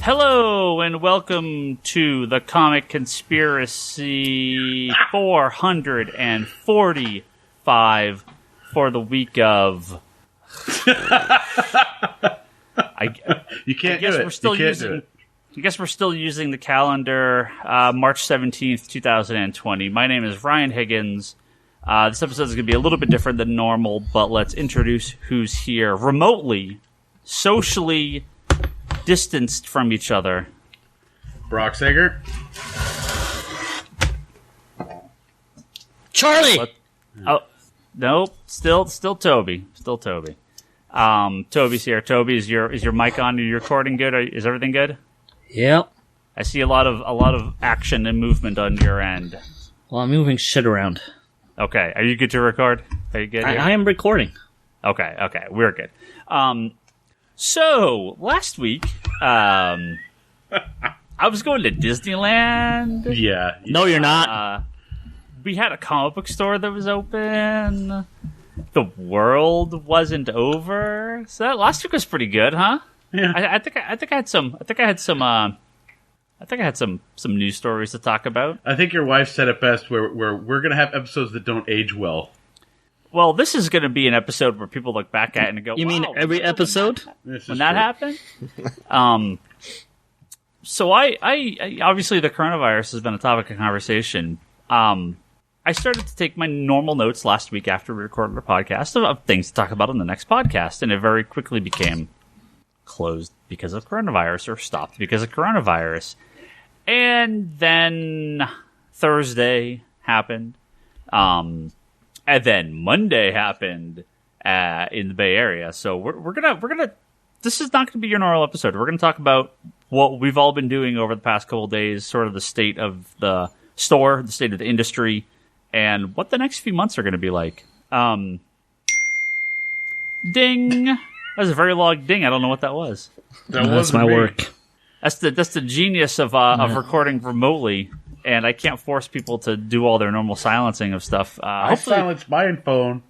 Hello and welcome to the Comic Conspiracy 445 for the week of. You can't do it. I guess we're still using the calendar, March 17th, 2020. My name is Ryan Higgins. This episode is going to be a little bit different than normal, but let's introduce who's here remotely, socially distanced from each other. Brock Sager. Charlie! Nope. Still Toby. Toby's here. Toby, is your mic on? Are you recording good? Is everything good? Yep. I see a lot of action and movement on your end. Well, I'm moving shit around. Okay. Are you good to record? Are you good? I am recording. Okay. We're good. So, last week, I was going to Disneyland. Yeah. No, you're not. We had a comic book store that was open. The world wasn't over. So that last week was pretty good, huh? Yeah. I think I had some news stories to talk about. I think your wife said it best, where we're going to have episodes that don't age well. Well, this is going to be an episode where people look back at it and go, You mean every episode? When that happened? So I obviously the coronavirus has been a topic of conversation. I started to take my normal notes last week after we recorded our podcast of things to talk about on the next podcast, and it very quickly became closed because of coronavirus or stopped because of coronavirus. And then Thursday happened. And then Monday happened in the Bay Area. So we're gonna. This is not gonna be your normal episode. We're gonna talk about what we've all been doing over the past couple of days, sort of the state of the store, the state of the industry, and what the next few months are gonna be like. Ding! That was a very long ding. I don't know what that was. That's my work. That's the genius of recording remotely. And I can't force people to do all their normal silencing of stuff. I silenced my phone.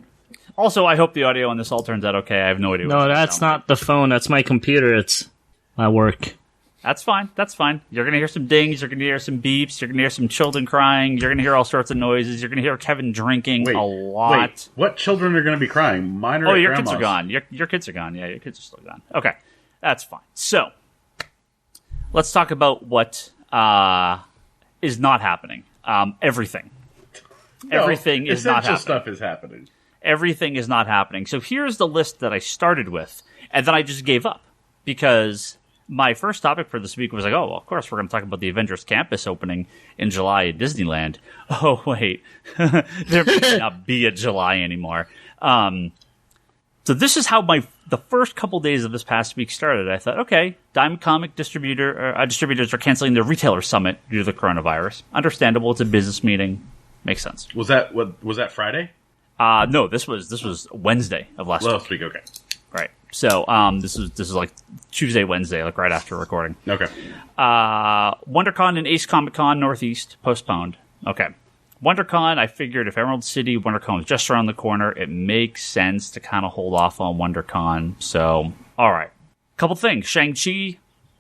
Also, I hope the audio on this all turns out okay. I have no idea. No, that's not the phone. That's my computer. It's my work. That's fine. You're going to hear some dings. You're going to hear some beeps. You're going to hear some children crying. You're going to hear all sorts of noises. You're going to hear Kevin drinking a lot. Wait, what children are going to be crying? Mine are your grandma's. Kids are gone. Your kids are gone. Yeah, your kids are still gone. Okay, that's fine. So, let's talk about what is not happening. Everything. Everything is not happening. Essential stuff is happening. Everything is not happening. So here's the list that I started with, and then I just gave up because my first topic for this week was like, oh, well, of course we're going to talk about the Avengers Campus opening in July at Disneyland. Oh, wait. There may not be a July anymore. So this is how the first couple days of this past week started. I thought, okay, Diamond Comic distributors are canceling their retailer summit due to the coronavirus. Understandable. It's a business meeting. Makes sense. Was that Friday? No, this was Wednesday of last week. Okay. Right. So this is like Tuesday, Wednesday, like right after recording. Okay. WonderCon and Ace Comic Con Northeast postponed. Okay. WonderCon, I figured if Emerald City, WonderCon was just around the corner, it makes sense to kind of hold off on WonderCon. So, all right. Couple things. Shang-Chi,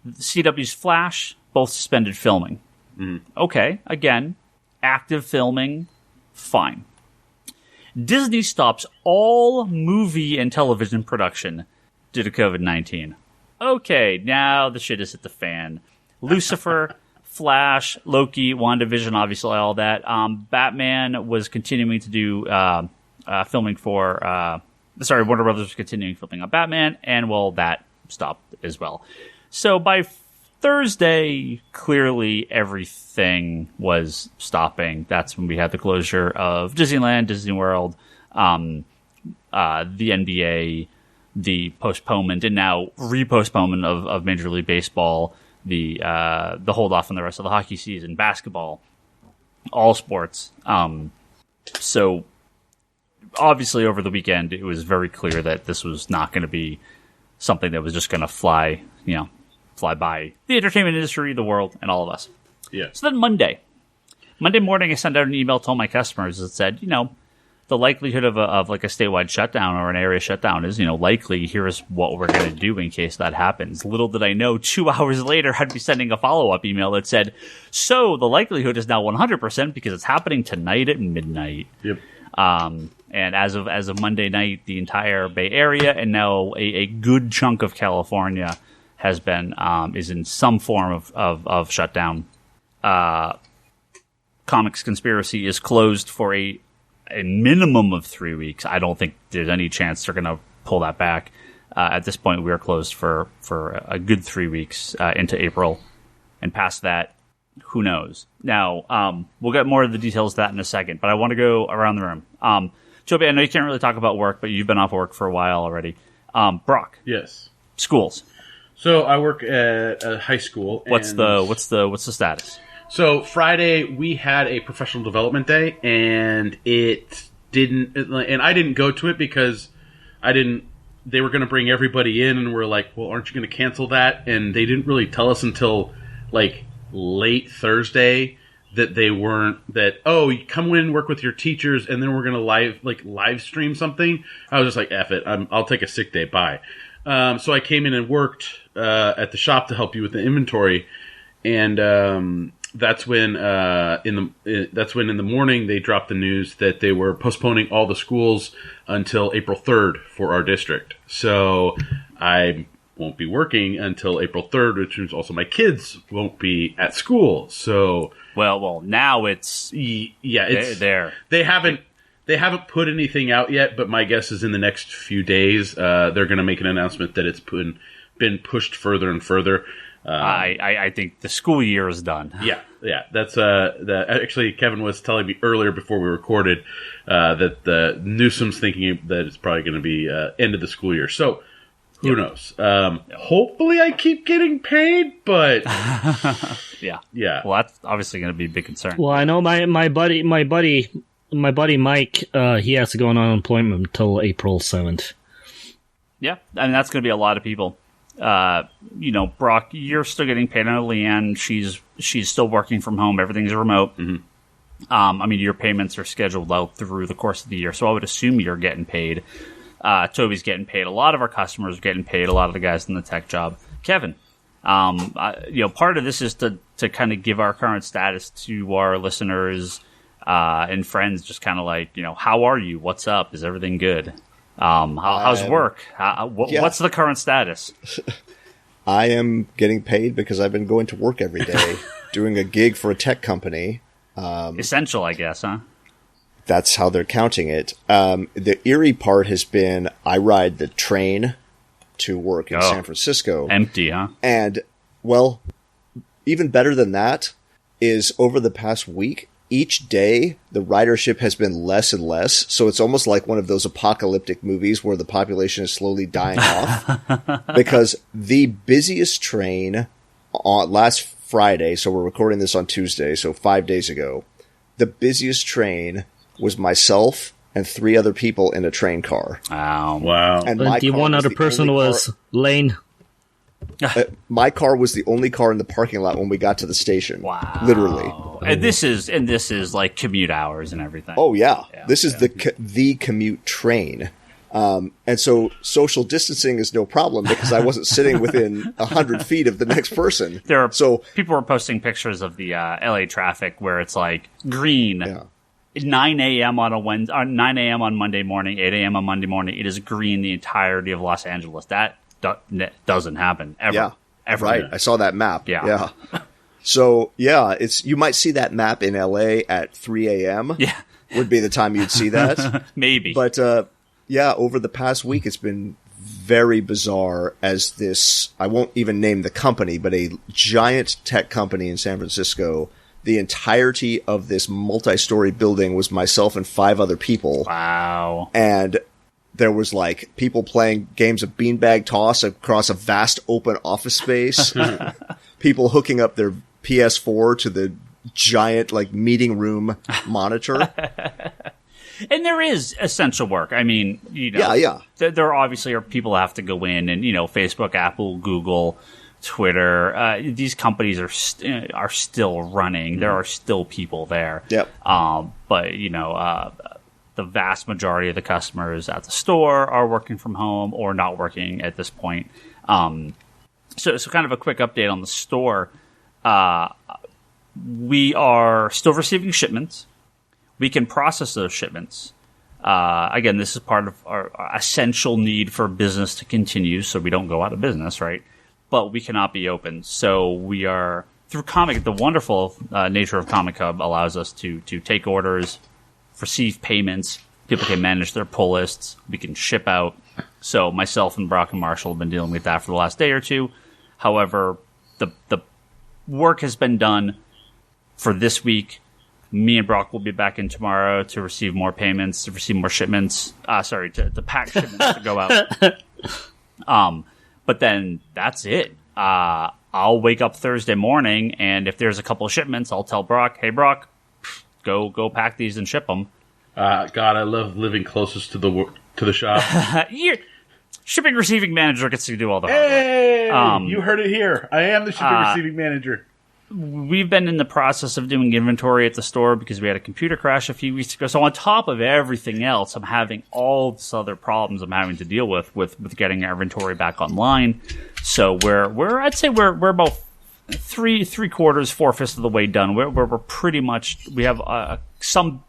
CW's Flash, both suspended filming. Mm-hmm. Okay. Again, active filming, fine. Disney stops all movie and television production due to COVID-19. Okay, now the shit is hit the fan. Lucifer... Flash, Loki, WandaVision, obviously all that. Batman was continuing to do filming for... Warner Brothers was continuing filming on Batman, and, well, that stopped as well. So by Thursday, clearly everything was stopping. That's when we had the closure of Disneyland, Disney World, the NBA, the postponement, and now repostponement of Major League Baseball, the hold off on the rest of the hockey season, basketball, all sports. So obviously over the weekend, it was very clear that this was not going to be something that was just going to fly by the entertainment industry, the world, and all of us. Yeah. So then Monday morning, I sent out an email to all my customers that said, the the likelihood of like a statewide shutdown or an area shutdown is, likely. Here's what we're going to do in case that happens. Little did I know, 2 hours later, I'd be sending a follow-up email that said, so the likelihood is now 100% because it's happening tonight at midnight. Yep. And as of Monday night, the entire Bay Area and now a good chunk of California has been is in some form of shutdown. Comics Conspiracy is closed for a minimum of 3 weeks. I don't think there's any chance they're going to pull that back. At this point, we are closed for a good 3 weeks into April, and past that, who knows? Now, we'll get more of the details of that in a second, but I want to go around the room. Toby, I know you can't really talk about work, but you've been off work for a while already. Brock, Yes. schools. So I work at a high school. What's the status? So Friday we had a professional development day, and and I didn't go to it because they were going to bring everybody in, and we're like, well, aren't you going to cancel that? And they didn't really tell us until like late Thursday that you come in, work with your teachers, and then we're going to live stream something. I was just like, F it, I'll take a sick day, bye. So I came in and worked at the shop to help you with the inventory, and that's when in the morning they dropped the news that they were postponing all the schools until April 3rd for our district. So I won't be working until April 3rd, which means also my kids won't be at school. So well, now it's it's there. They haven't put anything out yet, but my guess is in the next few days they're going to make an announcement that it's been pushed further and further. I think the school year is done. Yeah. That's actually Kevin was telling me earlier before we recorded that the Newsom's thinking that it's probably going to be end of the school year. So who knows? Hopefully, I keep getting paid, but yeah. Well, that's obviously going to be a big concern. Well, I know my buddy Mike. He has to go on unemployment until April 7th. Yeah, I mean that's going to be a lot of people. Brock, you're still getting paid. I know Leanne, she's still working from home. Everything's remote. Mm-hmm. I mean, your payments are scheduled out through the course of the year, so I would assume you're getting paid. Toby's getting paid. A lot of our customers are getting paid. A lot of the guys in the tech job. Kevin, part of this is to kind of give our current status to our listeners and friends. Just kind of like, how are you? What's up? Is everything good? How's work? What's the current status? I am getting paid because I've been going to work every day, doing a gig for a tech company. Essential, I guess, huh? That's how they're counting it. The eerie part has been I ride the train to work in San Francisco. Empty, huh? And, well, even better than that is over the past week, each day, the ridership has been less and less, so it's almost like one of those apocalyptic movies where the population is slowly dying off. Because the busiest train last Friday, so we're recording this on Tuesday, so 5 days ago, the busiest train was myself and 3 other people in a train car. Wow. And But the one other person was Lane. My car was the only car in the parking lot when we got to the station. Wow. Literally. And this is like commute hours and everything. Oh, yeah. This is the commute train. And so social distancing is no problem because I wasn't sitting within 100 feet of the next person. People were posting pictures of the LA traffic where it's like green. 9 a.m. on 9 a.m. on Monday morning, 8 a.m. on Monday morning. It is green the entirety of Los Angeles. That doesn't happen ever. Yeah, ever. Right. I saw that map. Yeah. So you might see that map in LA at 3 a.m. Yeah, would be the time you'd see that. Maybe. But over the past week, it's been very bizarre as this. I won't even name the company, but a giant tech company in San Francisco. The entirety of this multi-story building was myself and 5 other people. Wow. And there was like people playing games of beanbag toss across a vast open office space. People hooking up their PS4 to the giant like meeting room monitor. And there is essential work. I mean, there obviously are people who have to go in and, Facebook, Apple, Google, Twitter, these companies are still running. There are still people there. Yep. But the vast majority of the customers at the store are working from home or not working at this point. So kind of a quick update on the store. We are still receiving shipments. We can process those shipments. Again, this is part of our essential need for business to continue, so we don't go out of business, right? But we cannot be open. So we are, through the wonderful nature of Comic Hub allows us to take orders, receive payments. People can manage their pull lists. We can ship out. So myself and Brock and Marshall have been dealing with that for the last day or two. However, the work has been done for this week. Me and Brock will be back in tomorrow to receive more payments, to receive more shipments. To pack shipments to go out. But then that's it. I'll wake up Thursday morning, and if there's a couple of shipments, I'll tell Brock, "Hey, Brock, go pack these and ship them." God, I love living closest to the shop. Shipping receiving manager gets to do all the hard work. You heard it here. I am the shipping receiving manager. We've been in the process of doing inventory at the store because we had a computer crash a few weeks ago. So on top of everything else, I'm having all this other problems I'm having to deal with getting our inventory back online. So I'd say we're about three quarters, 4/5 of the way done. We're pretty much, we have some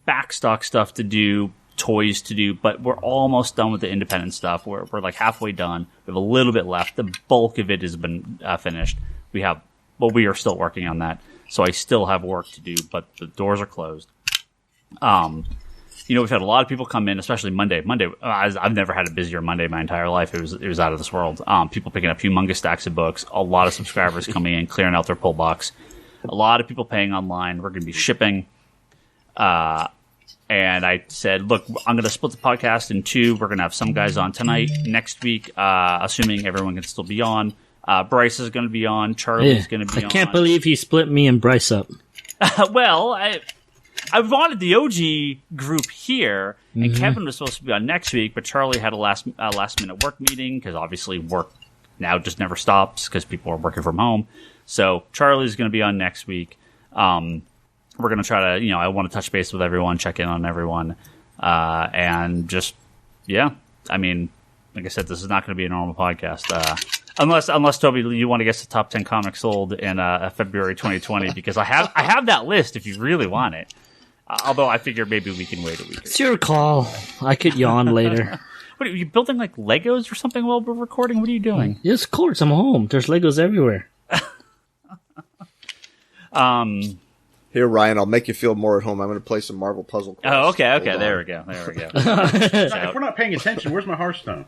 backstock stuff to do, toys to do, but we're almost done with the independent stuff. We're like halfway done. We have a little bit left. The bulk of it has been finished. We are still working on that. So I still have work to do, but the doors are closed. We've had a lot of people come in, especially Monday. I've never had a busier Monday my entire life. It was out of this world. People picking up humongous stacks of books. A lot of subscribers coming in, clearing out their pull box. A lot of people paying online. We're going to be shipping. And I said, look, I'm going to split the podcast in two. We're going to have some guys on tonight. Next week, assuming everyone can still be on. Bryce is going to be on. Charlie's going to be on. I can't believe he split me and Bryce up. Well, I wanted the OG group here, and Kevin was supposed to be on next week, but Charlie had a last minute work meeting because obviously work now just never stops because people are working from home. So Charlie's going to be on next week. We're going to try to, I want to touch base with everyone, check in on everyone, and just, I mean, like I said, this is not going to be a normal podcast. Unless Toby, you want to guess the top 10 comics sold in February 2020, because I have that list if you really want it. Although I figure maybe we can wait a week. It's your call. I could yawn later. What are you building, like Legos or something while we're recording? What are you doing? Yes, of course. I'm home. There's Legos everywhere. Here, Ryan, I'll make you feel more at home. I'm going to play some Marvel Puzzle Quest. Oh, okay. There we go. If we're not paying attention, where's my Hearthstone?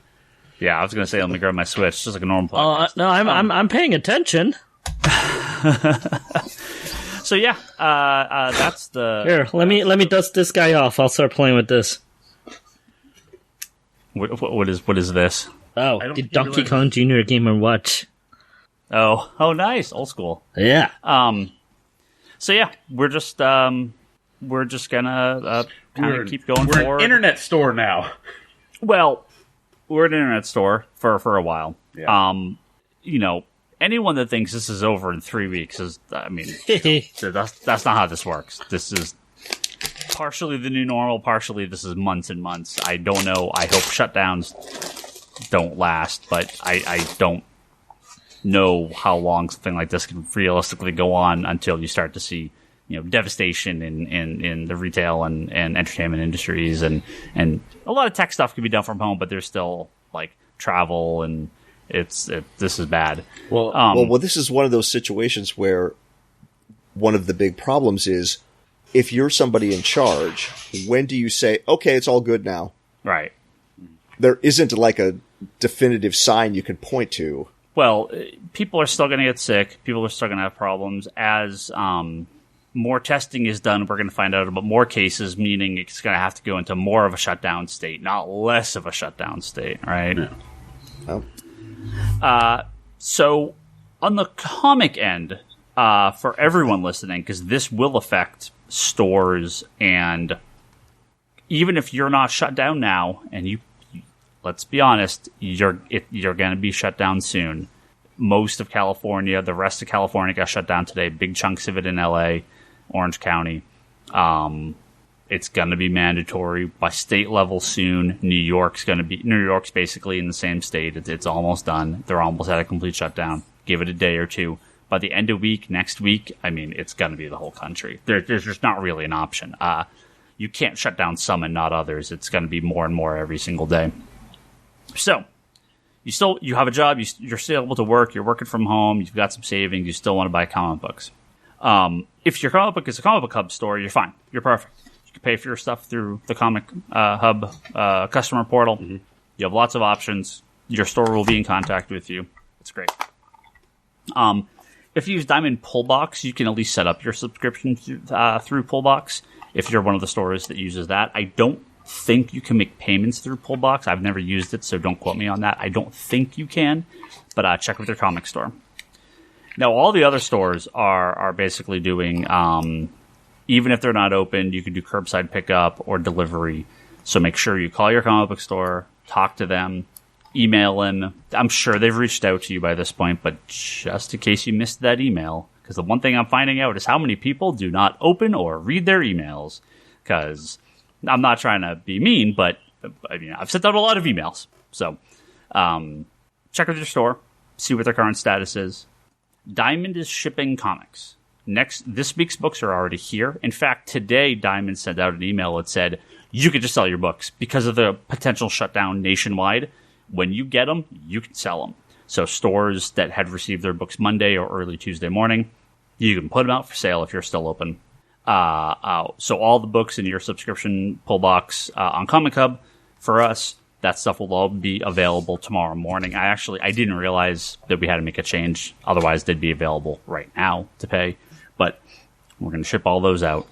Yeah, I was going to say, let me grab my Switch, just like a normal podcast. No, I'm paying attention. So yeah, that's the. Here, let me dust this guy off. I'll start playing with this. What is this? Oh, the Donkey Kong Jr. Game & Watch. Oh, nice, old school. Yeah. So yeah, we're just gonna kind of keep going forward. We're an internet store now. Well, we're an internet store for a while. Yeah. Anyone that thinks this is over in 3 weeks that's not how this works. This is partially the new normal, partially this is months and months. I don't know. I hope shutdowns don't last, but I don't know how long something like this can realistically go on until you start to see, devastation in the retail and entertainment industries, and a lot of tech stuff can be done from home, but there's still like travel, and this is bad. Well, this is one of those situations where one of the big problems is if you're somebody in charge, when do you say, okay, it's all good now? Right. There isn't like a definitive sign you can point to. Well, people are still going to get sick. People are still going to have problems. As more testing is done, we're going to find out about more cases, meaning it's going to have to go into more of a shutdown state, not less of a shutdown state, right? Yeah. Oh. So on the comic end, for everyone listening, because this will affect stores, and even if you're not shut down now, and let's be honest, you're going to be shut down soon. Most of California, the rest of California got shut down today. Big chunks of it in LA, Orange County. It's going to be mandatory by state level soon. New York's basically in the same state. It's almost done. They're almost at a complete shutdown. Give it a day or two. By the end of week, next week, I mean, it's going to be the whole country. There's just not really an option. You can't shut down some and not others. It's going to be more and more every single day. So, you have a job. You're still able to work. You're working from home. You've got some savings. You still want to buy comic books. If your comic book is a comic book hub store, you're fine. You're perfect. You can pay for your stuff through the comic hub customer portal. Mm-hmm. You have lots of options. Your store will be in contact with you. It's great. If you use Diamond Pullbox, you can at least set up your subscription through Pullbox. If you're one of the stores that uses that, I don't think you can make payments through Pullbox. I've never used it, so don't quote me on that. I don't think you can, but check with your comic store. Now, all the other stores are basically doing, even if they're not open, you can do curbside pickup or delivery. So make sure you call your comic book store, talk to them, email them. I'm sure they've reached out to you by this point, but just in case you missed that email, because the one thing I'm finding out is how many people do not open or read their emails. Because I'm not trying to be mean, but I mean, I've sent out a lot of emails. So check with your store, see what their current status is. Diamond is shipping comics. This week's books are already here. In fact, today Diamond sent out an email that said you could just sell your books because of the potential shutdown nationwide. When you get them, you can sell them. So stores that had received their books Monday or early Tuesday morning, you can put them out for sale if you're still open. So all the books in your subscription pull box on Comic Hub, for us, that stuff will all be available tomorrow morning. I didn't realize that we had to make a change. Otherwise, they'd be available right now to pay. But we're going to ship all those out.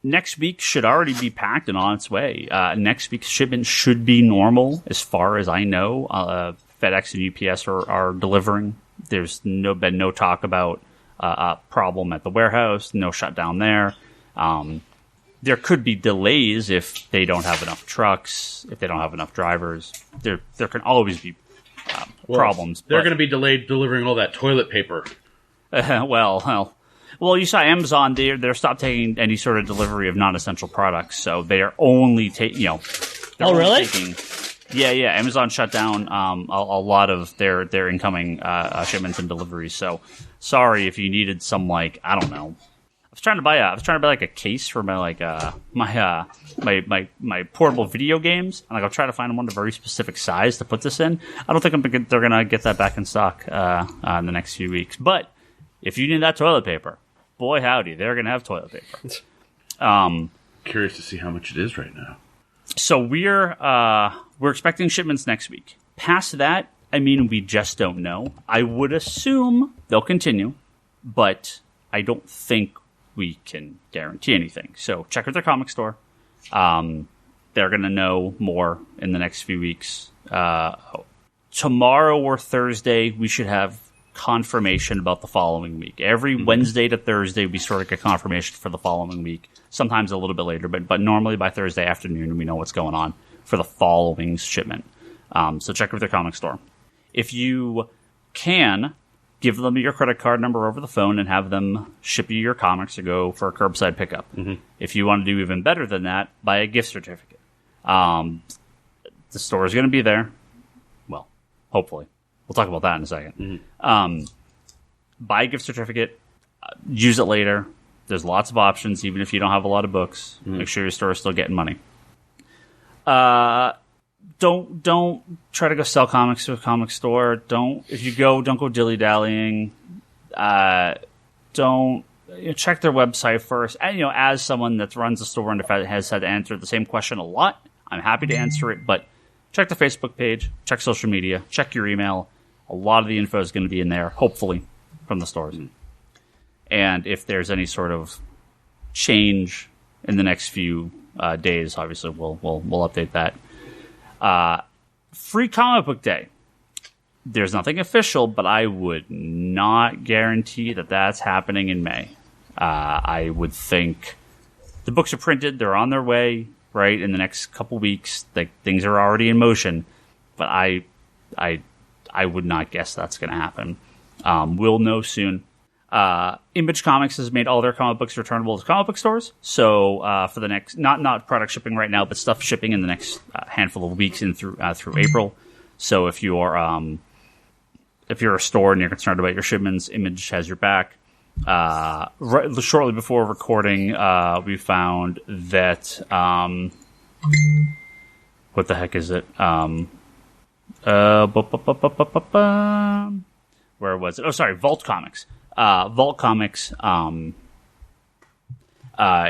Next week should already be packed and on its way. Next week's shipment should be normal, as far as I know. FedEx and UPS are delivering. There's been no talk about a problem at the warehouse, no shutdown there. There could be delays if they don't have enough trucks, if they don't have enough drivers. There can always be problems. They're going to be delayed delivering all that toilet paper. Well, you saw Amazon. They're stopped taking any sort of delivery of non-essential products, so they are only taking. Oh, really? Yeah. Amazon shut down a lot of their incoming shipments and deliveries. So sorry if you needed some I don't know. I was trying to buy a case for my my portable video games, and I'll try to find one of a very specific size to put this in. I don't think they're gonna get that back in stock in the next few weeks. But if you need that toilet paper, boy howdy, they're gonna have toilet paper. Curious to see how much it is right now. So we're expecting shipments next week. Past that, I mean, we just don't know. I would assume they'll continue, but I don't think we can guarantee anything. So check with their comic store. They're going to know more in the next few weeks. Tomorrow or Thursday, we should have confirmation about the following week. Every Wednesday to Thursday, we sort of get confirmation for the following week. Sometimes a little bit later, but normally by Thursday afternoon, we know what's going on for the following shipment. So check with their comic store. If you can, give them your credit card number over the phone and have them ship you your comics or go for a curbside pickup. Mm-hmm. If you want to do even better than that, buy a gift certificate. The store is going to be there. Well, hopefully. We'll talk about that in a second. Mm-hmm. Buy a gift certificate. Use it later. There's lots of options, even if you don't have a lot of books. Mm-hmm. Make sure your store is still getting money. Don't try to go sell comics to a comic store. If you go, don't go dilly-dallying. Check their website first. And, as someone that runs a store and has had to answer the same question a lot, I'm happy to answer it, but check the Facebook page, check social media, check your email. A lot of the info is going to be in there, hopefully, from the stores. Mm-hmm. And if there's any sort of change in the next few days, obviously we'll update that. Free Comic Book Day. There's nothing official, but I would not guarantee that that's happening in May. I would think the books are printed; they're on their way. Right in the next couple weeks, things are already in motion. But I would not guess that's going to happen. We'll know soon. Image Comics has made all their comic books returnable to comic book stores. So for the next, not product shipping right now, but stuff shipping in the next handful of weeks and through April. So if you're a store and you're concerned about your shipments, Image has your back. Shortly before recording, we found that what the heck is it? Where was it? Oh, sorry, Vault Comics. Vault Comics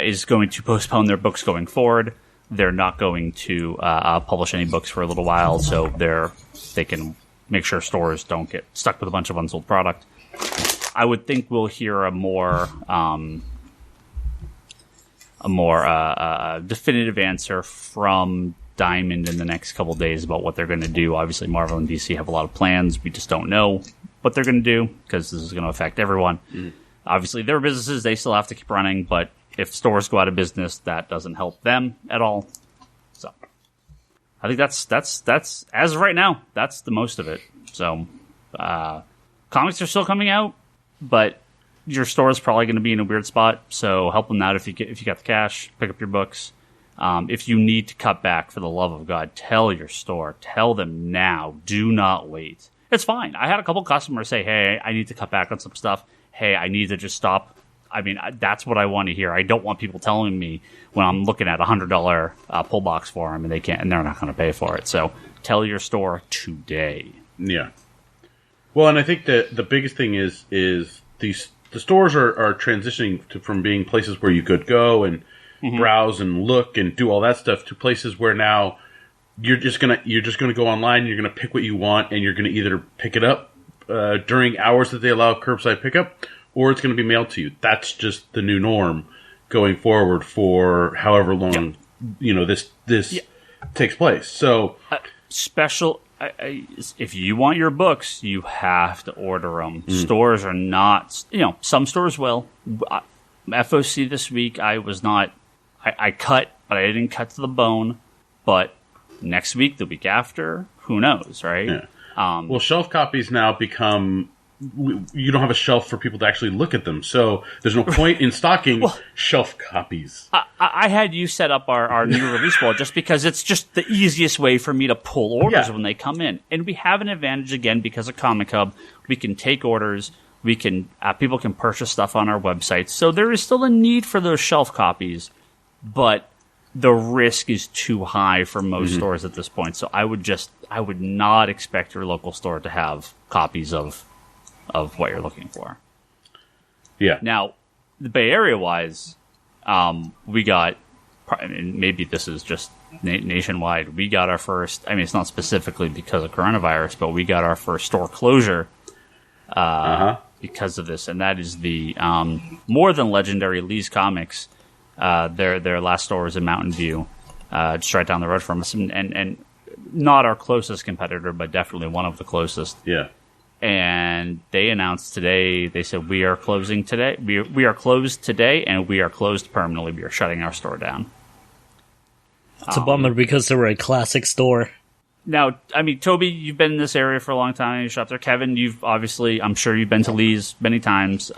is going to postpone their books going forward. They're not going to publish any books for a little while, so they can make sure stores don't get stuck with a bunch of unsold product. I would think we'll hear a more definitive answer from Diamond in the next couple days about what they're going to do. Obviously, Marvel and DC have a lot of plans. We just don't know what they're going to do because this is going to affect everyone. Obviously, their businesses, they still have to keep running, but if stores go out of business, that doesn't help them at all. So I think that's as of right now, that's the most of it. So comics are still coming out, but your store is probably going to be in a weird spot. So help them out if you got the cash, pick up your books. If you need to cut back, for the love of God, tell your store. Tell them now. Do not wait. It's fine. I had a couple customers say, hey, I need to cut back on some stuff. Hey, I need to just stop. I mean, that's what I want to hear. I don't want people telling me when I'm looking at $100 pull box for them and they're not going to pay for it. So tell your store today. Yeah. Well, and I think that the biggest thing is the stores are transitioning from being places where you could go and browse and look and do all that stuff to places where now you're just gonna go online. You're gonna pick what you want, and you're gonna either pick it up during hours that they allow curbside pickup, or it's gonna be mailed to you. That's just the new norm going forward for however long this takes place. So special. If you want your books, you have to order them. Stores are not. Some stores will. FOC this week, I was not. I cut, but I didn't cut to the bone. But next week, the week after, who knows, right? Yeah. Well, shelf copies now become... You don't have a shelf for people to actually look at them, so there's no point in stocking shelf copies. I had you set up our new release wall just because it's just the easiest way for me to pull orders when they come in. And we have an advantage, again, because of Comic Hub. We can take orders. We can people can purchase stuff on our website. So there is still a need for those shelf copies, but the risk is too high for most stores at this point. So I would not expect your local store to have copies of what you're looking for. Yeah. Now, the Bay Area wise, we got, and maybe this is just nationwide, we got our first, I mean, it's not specifically because of coronavirus, but we got our first store closure because of this. And that is the more than legendary Lee's Comics. Their last store was in Mountain View, just right down the road from us, and not our closest competitor, but definitely one of the closest. Yeah. And they announced today, they said, we are closing today. We are closed today, and we are closed permanently. We are shutting our store down. It's a bummer because they were a classic store. Now, I mean, Toby, you've been in this area for a long time. You shop there. Kevin, you've obviously, I'm sure you've been to Lee's many times.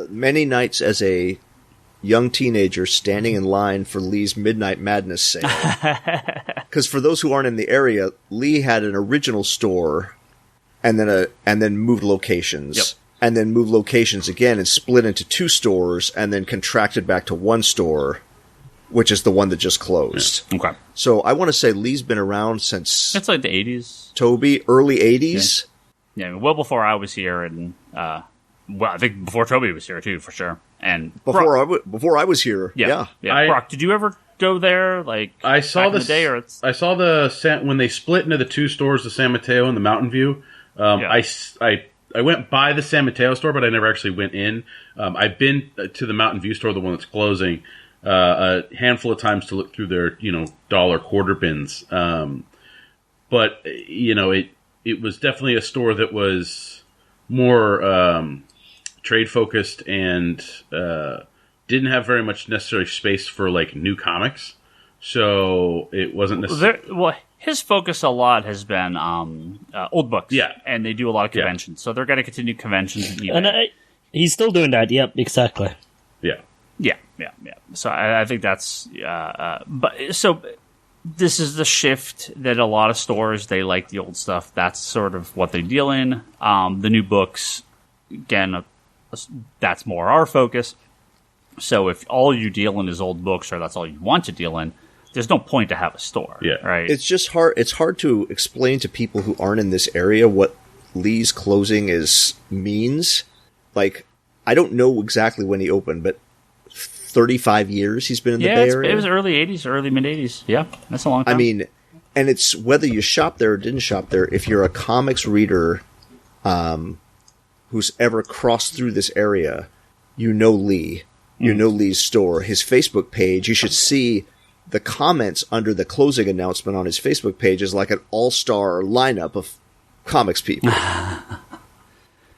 Many nights as a young teenager standing in line for Lee's Midnight Madness sale. Because for those who aren't in the area, Lee had an original store and then moved locations. Yep. And then moved locations again and split into two stores and then contracted back to one store, which is the one that just closed. Yeah. Okay. So I want to say Lee's been around since... It's like the 80s. Toby, early 80s. Yeah, well before I was here, and I think before Toby was here too, for sure. And before I was here, yeah. Brock, did you ever go there? Like I saw the day, or I saw when they split into the two stores, the San Mateo and the Mountain View. I went by the San Mateo store, but I never actually went in. I've been to the Mountain View store, the one that's closing, a handful of times to look through their dollar quarter bins. But it was definitely a store that was more trade focused and didn't have very much necessary space for like new comics. So it wasn't necessarily. His focus a lot has been old books. Yeah. And they do a lot of conventions. Yeah. So they're going to continue conventions. And He's still doing that. Yep, exactly. Yeah. Yeah. So I think that's so this is the shift that a lot of stores, they like the old stuff. That's sort of what they deal in. The new books, again, that's more our focus. So if all you deal in is old books, or that's all you want to deal in, there's no point to have a store. Yeah. Right. It's just hard. It's hard to explain to people who aren't in this area what Lee's closing means. Like, I don't know exactly when he opened, but 35 years he's been in the Bay Area. It was early 80s, early mid 80s. Yeah, that's a long time. I mean, and it's whether you shop there or didn't shop there. If you're a comics reader, who's ever crossed through this area, you know Lee. You know Lee's store. His Facebook page, you should see the comments under the closing announcement on his Facebook page is like an all-star lineup of comics people.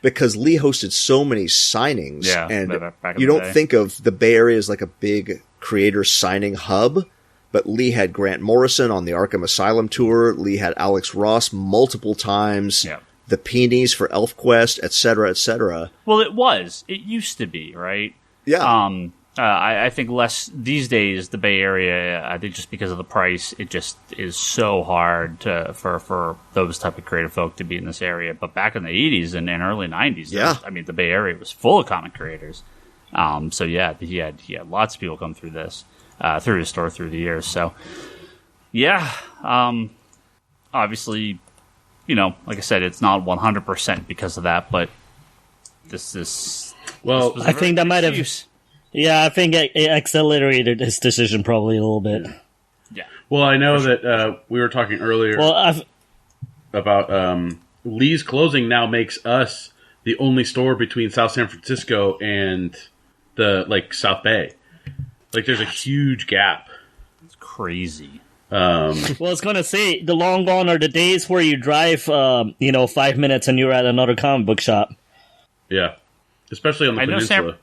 Because Lee hosted so many signings, and you don't think of the Bay Area as like a big creator signing hub, but Lee had Grant Morrison on the Arkham Asylum tour. Lee had Alex Ross multiple times. Yeah. The Peonies for ElfQuest, etc., etc. Well, it used to be, right? Yeah. I think less these days. The Bay Area, I think, just because of the price, it just is so hard for those type of creative folk to be in this area. But back in the 80s and early 90s, the Bay Area was full of comic creators. So yeah, he had lots of people come through through his store through the years. So yeah, obviously, like I said, it's not 100% because of that, but this I think that might have. Yeah, I think it accelerated his decision probably a little bit. Yeah. Well, I know that we were talking earlier about Lee's closing now makes us the only store between South San Francisco and the South Bay. There's a huge gap. It's crazy. Well, I was going to say, the long gone are the days where you drive, 5 minutes and you're at another comic book shop. Yeah. Especially on the peninsula.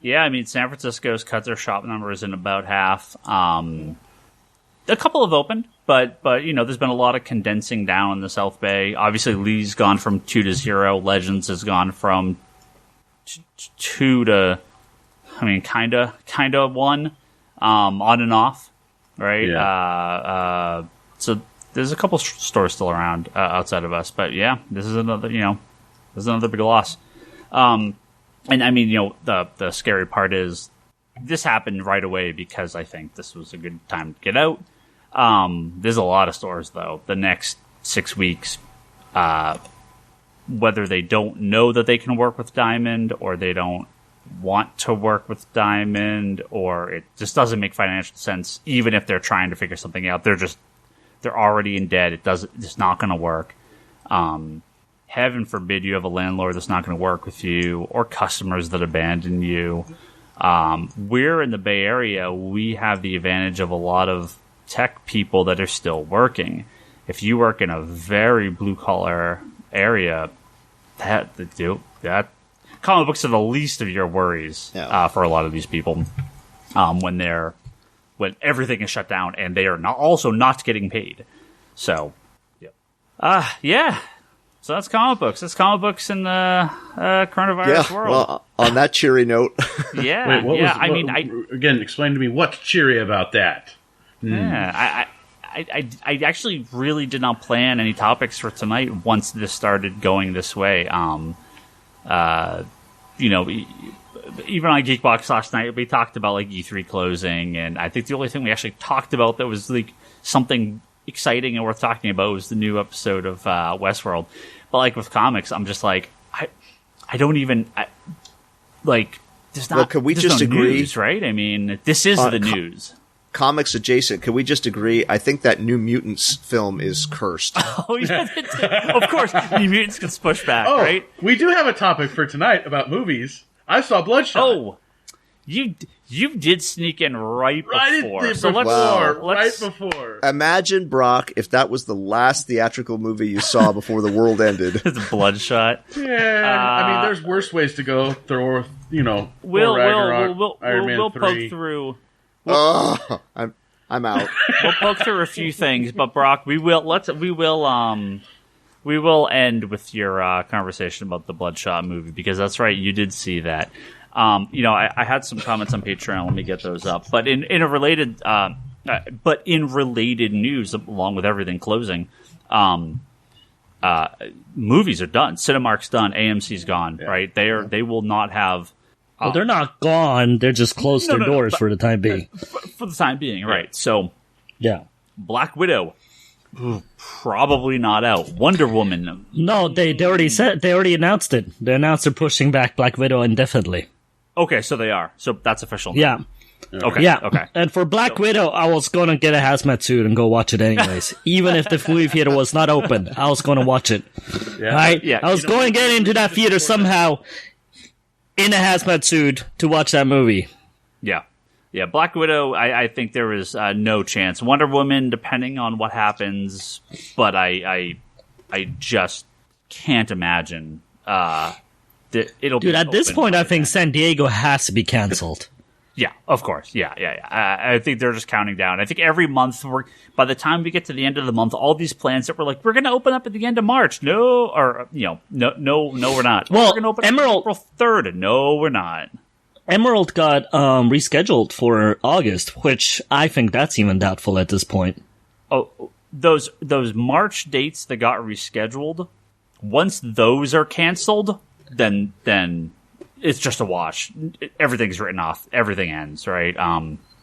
San Francisco's cut their shop numbers in about half. A couple have opened, but there's been a lot of condensing down in the South Bay. Obviously, Lee's gone from 2 to 0. Legends has gone from 2 to, kind of 1, on and off, right? Yeah. So there's a couple stores still around outside of us, but yeah, this is another big loss. And the scary part is this happened right away because I think this was a good time to get out. There's a lot of stores, though, the next 6 weeks, whether they don't know that they can work with Diamond or they don't want to work with Diamond or it just doesn't make financial sense, even if they're trying to figure something out. They're already in debt. It's not going to work. Heaven forbid you have a landlord that's not going to work with you or customers that abandon you. We're in the Bay Area. We have the advantage of a lot of tech people that are still working. If you work in a very blue-collar area, that comic books are the least of your worries for a lot of these people when everything is shut down and they are also not getting paid. So, yeah. So that's comic books. That's comic books in the coronavirus world. Well, on that cheery note. Yeah. Again, explain to me what's cheery about that. Yeah, I actually really did not plan any topics for tonight once this started going this way. Even on Geekbox last night, we talked about E3 closing, and I think the only thing we actually talked about that was something exciting and worth talking about was the new episode of Westworld. But with comics, I'm just I don't even there's not. Well, can we just agree? News, right? This is the news. Comics adjacent. Can we just agree? I think that New Mutants film is cursed. Oh yeah, of course. New Mutants gets pushed back, right? We do have a topic for tonight about movies. I saw Bloodshot. Oh, you did sneak in right before. Right before. Imagine, Brock, if that was the last theatrical movie you saw before the world ended. It's Bloodshot. Yeah, there's worse ways to go. Thor, We'll Iron Man 3. Poke through. I'm out. We'll poke through a few things, but Brock, we will We will end with your conversation about the Bloodshot movie, because that's right, you did see that. I had some comments on Patreon. Let me get those up. But in related news, along with everything closing, movies are done. Cinemark's done. AMC's gone. Yeah. Right? They will not have. Well, they're not gone. They're just closed their doors for the time being. For the time being, right? So, yeah. Black Widow. Probably not out. Wonder Woman. No, they already announced it. They announced they're pushing back Black Widow indefinitely. Okay, so they are. So that's official now. Yeah. Okay. Yeah. Okay. And for Black Widow, I was going to get a hazmat suit and go watch it anyways. Even if the movie theater was not open, I was going to watch it. Yeah. Right? Yeah. I was going to get into that theater somehow in a hazmat suit to watch that movie. Yeah. Yeah, Black Widow, I think there is no chance. Wonder Woman, depending on what happens, but I just can't imagine that it'll be. Dude, at this point, I think San Diego has to be canceled. Yeah, of course. Yeah. I think they're just counting down. I think every month, by the time we get to the end of the month, all these plans that we're like, we're going to open up at the end of March. No, we're not. Well, we're going to open up April 3rd. No, we're not. Emerald got rescheduled for August, which I think that's even doubtful at this point. Oh, those March dates that got rescheduled, once those are canceled, then it's just a wash. Everything's written off. Everything ends, right?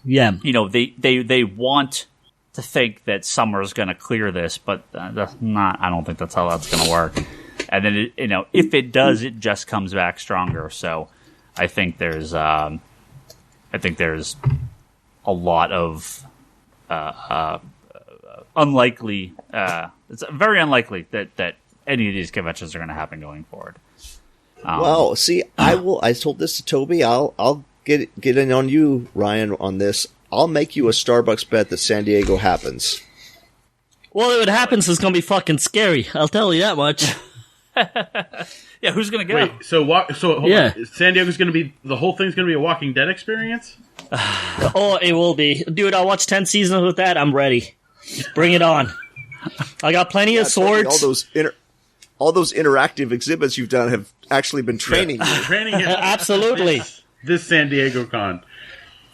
Yeah. They want to think that summer's going to clear this, but that's not. I don't think that's how that's going to work. And then if it does, it just comes back stronger. So. I think there's a lot of unlikely. It's very unlikely that any of these conventions are going to happen going forward. Well, see, I told this to Toby. I'll get in on you, Ryan, on this. I'll make you a Starbucks bet that San Diego happens. Well, if it happens, it's going to be fucking scary. I'll tell you that much. Yeah, who's gonna go? Wait, so hold on. San Diego's gonna be the whole thing's gonna be a Walking Dead experience? Oh, it will be, dude. I'll watch 10 seasons with that. I'm ready. Bring it on. I got plenty of swords. All those interactive exhibits you've done have actually been training. Yeah. Training him. Absolutely. This San Diego con.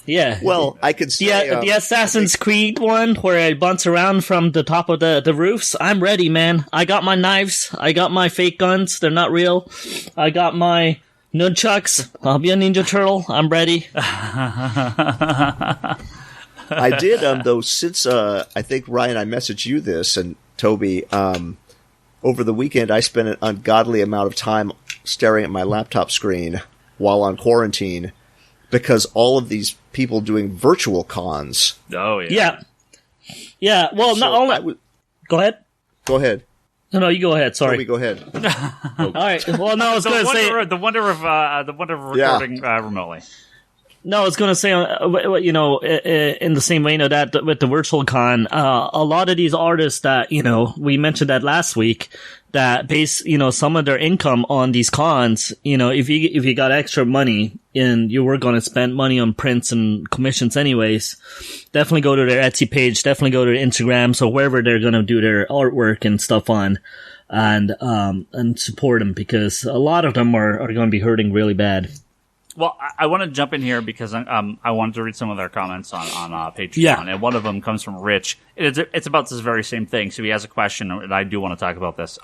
Yeah. Well, I could say the Assassin's Creed one where it bounce around from the top of the roofs. I'm ready, man. I got my knives. I got my fake guns. They're not real. I got my nunchucks. I'll be a Ninja Turtle. I'm ready. I did, though, since I think, Ryan, I messaged you this, and Toby, over the weekend I spent an ungodly amount of time staring at my laptop screen while on quarantine because all of these people doing virtual cons. Oh, yeah. Yeah. Well, so not only... Go ahead. Go ahead. No, you go ahead. Sorry. Toby, go ahead. All right. Well, no, I was going to say... The wonder of recording remotely. No, I was going to say, in the same vein of that, with the virtual con, a lot of these artists that, we mentioned that last week, that base, some of their income on these cons, if you got extra money and you were going to spend money on prints and commissions anyways, definitely go to their Etsy page, definitely go to their Instagram, so wherever they're going to do their artwork and stuff on, and support them, because a lot of them are going to be hurting really bad. Well, I want to jump in here because I wanted to read some of their comments on Patreon, and one of them comes from Rich. It's about this very same thing, so he has a question, and I do want to talk about this.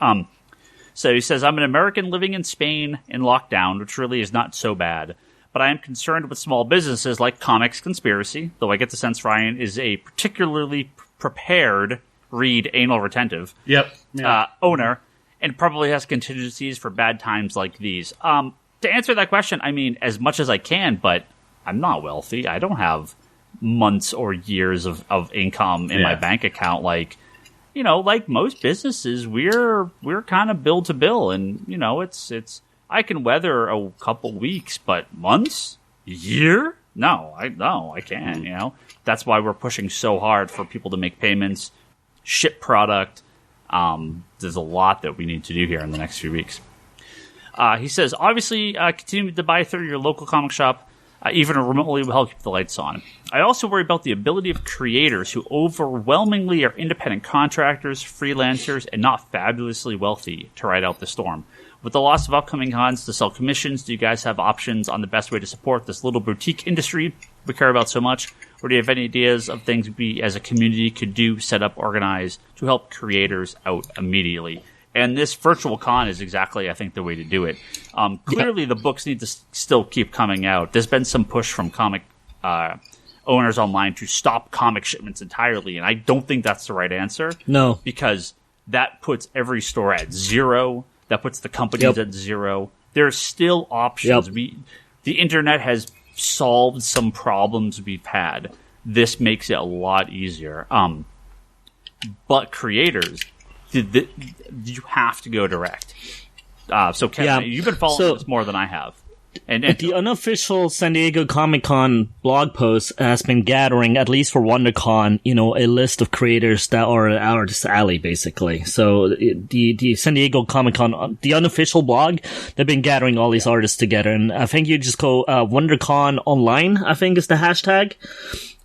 So he says, I'm an American living in Spain in lockdown, which really is not so bad, but I am concerned with small businesses like Comics Conspiracy, though I get the sense Ryan is a particularly prepared, read anal retentive owner, and probably has contingencies for bad times like these. To answer that question, I mean, as much as I can, but I'm not wealthy. I don't have months or years of income in my bank account. Like most businesses, we're kind of bill to bill, and it's I can weather a couple weeks, but months, year, no, I can't. That's why we're pushing so hard for people to make payments, ship product. There's a lot that we need to do here in the next few weeks. He says, obviously, continue to buy through your local comic shop. even remotely will help keep the lights on. I also worry about the ability of creators who overwhelmingly are independent contractors, freelancers, and not fabulously wealthy to ride out the storm. With the loss of upcoming cons to sell commissions, do you guys have options on the best way to support this little boutique industry we care about so much? Or do you have any ideas of things we as a community could do, set up, organize to help creators out immediately? And this virtual con is exactly, I think, the way to do it. Clearly, the books need to still keep coming out. There's been some push from comic owners online to stop comic shipments entirely, and I don't think that's the right answer. No. Because that puts every store at zero. That puts the companies at zero. There's still options. The internet has solved some problems we've had. This makes it a lot easier. But creators, you have to go direct. So Kevin, you've been following this more than I have. And the unofficial San Diego Comic-Con blog post has been gathering, at least for WonderCon, a list of creators that are at Artist Alley, basically. So the San Diego Comic-Con, the unofficial blog, they've been gathering all these artists together. And I think you just go WonderCon online, I think is the hashtag,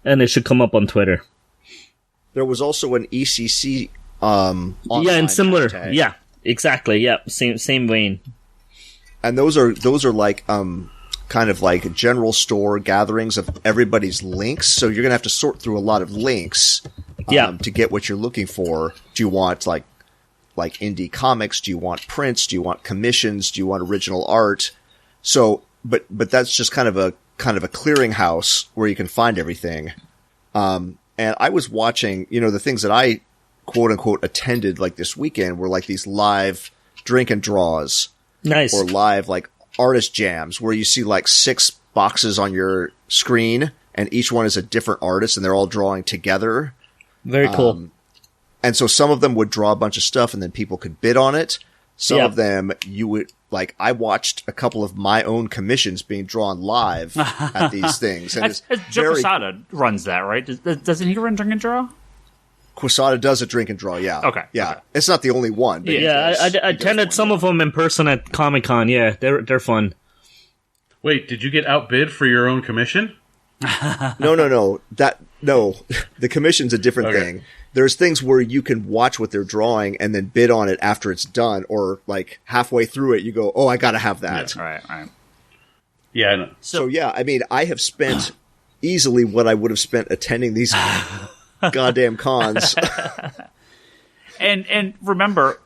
and it should come up on Twitter. There was also an ECC online and similar. hashtag. Yeah, exactly. Yeah, same vein. And those are like kind of like general store gatherings of everybody's links. So you're gonna have to sort through a lot of links to get what you're looking for. Do you want like indie comics? Do you want prints? Do you want commissions? Do you want original art? So, but that's just kind of a clearinghouse where you can find everything. And I was watching, the things that I quote unquote attended like this weekend were like these live drink and draws. Nice. Or live, like, artist jams, where you see, like, 6 boxes on your screen, and each one is a different artist, and they're all drawing together. Very cool. And so some of them would draw a bunch of stuff, and then people could bid on it. Some of them, you would, like, I watched a couple of my own commissions being drawn live at these things. And Joe Quesada runs that, right? Doesn't he run Drink and Draw? Quesada does a drink and draw, yeah. Okay. Yeah. Okay. It's not the only one. But I attended some of them in person at Comic-Con. Yeah, they're fun. Wait, did you get outbid for your own commission? No. The commission's a different thing. There's things where you can watch what they're drawing and then bid on it after it's done, or like halfway through it, you go, "Oh, I gotta have that." Yeah, right. Yeah, I know. So yeah, I mean, I have spent easily what I would have spent attending these goddamn cons. And remember,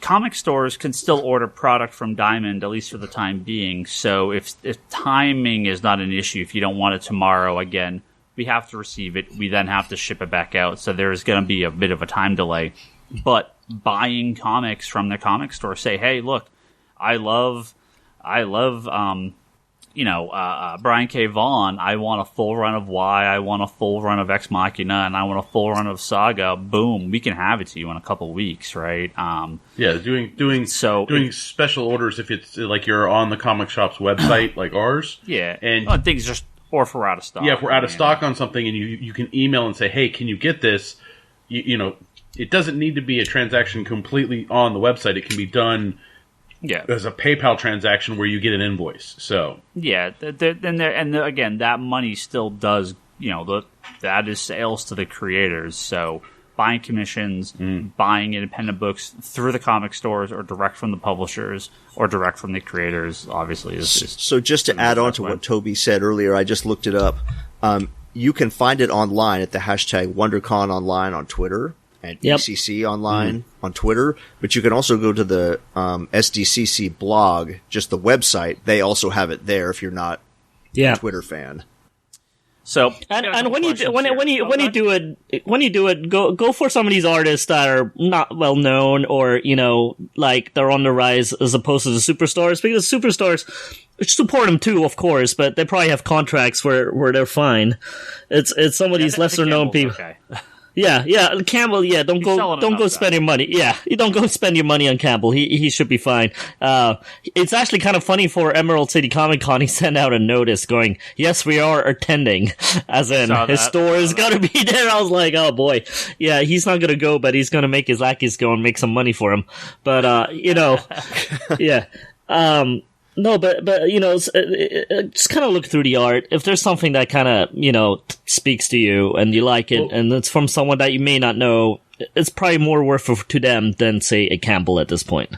comic stores can still order product from Diamond, at least for the time being. So if timing is not an issue, if you don't want it tomorrow, again, we have to receive it. We then have to ship it back out. So there's going to be a bit of a time delay. But buying comics from the comic store, say, hey, look, I love Brian K. Vaughan, I want a full run of Y, I want a full run of Ex Machina, and I want a full run of Saga. Boom, we can have it to you in a couple weeks, right? Doing special orders if it's like you're on the comic shop's website, like ours. Yeah, and things just, or if we're out of stock. Yeah, if we're out of stock on something, and you can email and say, hey, can you get this? It doesn't need to be a transaction completely on the website. It can be done. Yeah, there's a PayPal transaction where you get an invoice. So again, that money still does, that is sales to the creators. So buying commissions, buying independent books through the comic stores, or direct from the publishers, or direct from the creators, obviously is. So just to add on to what Toby said earlier, I just looked it up. You can find it online at the hashtag WonderCon online on Twitter. And ECC online on Twitter, but you can also go to the SDCC blog, just the website. They also have it there if you're not a Twitter fan. So and when you do it, go for some of these artists that are not well known, or like they're on the rise, as opposed to the superstars, because superstars support them too, of course, but they probably have contracts where they're fine. It's some of these lesser known people. Okay. Yeah, Campbell, don't go spend your money. Yeah, you don't go spend your money on Campbell. He should be fine. It's actually kind of funny for Emerald City Comic Con. He sent out a notice going, yes, we are attending, as in his store is going to be there. I was like, oh boy. Yeah, he's not going to go, but he's going to make his lackeys go and make some money for him. But, yeah. No, but just kind of look through the art. If there's something that kind of speaks to you and you like it, and it's from someone that you may not know, it's probably more worth it to them than say a Campbell at this point.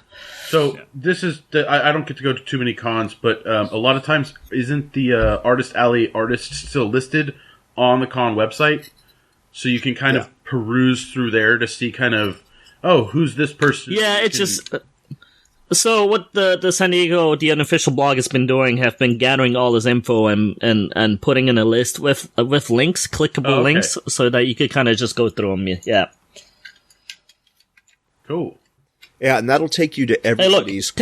So this is I don't get to go to too many cons, but a lot of times isn't the Artist Alley artist still listed on the con website? So you can kind of peruse through there to see kind of, who's this person? Yeah, it's just... So what the San Diego, the unofficial blog has been doing, have been gathering all this info and putting in a list with links, clickable links, so that you could kind of just go through them. Yeah. Cool. Yeah, and that'll take you to everybody's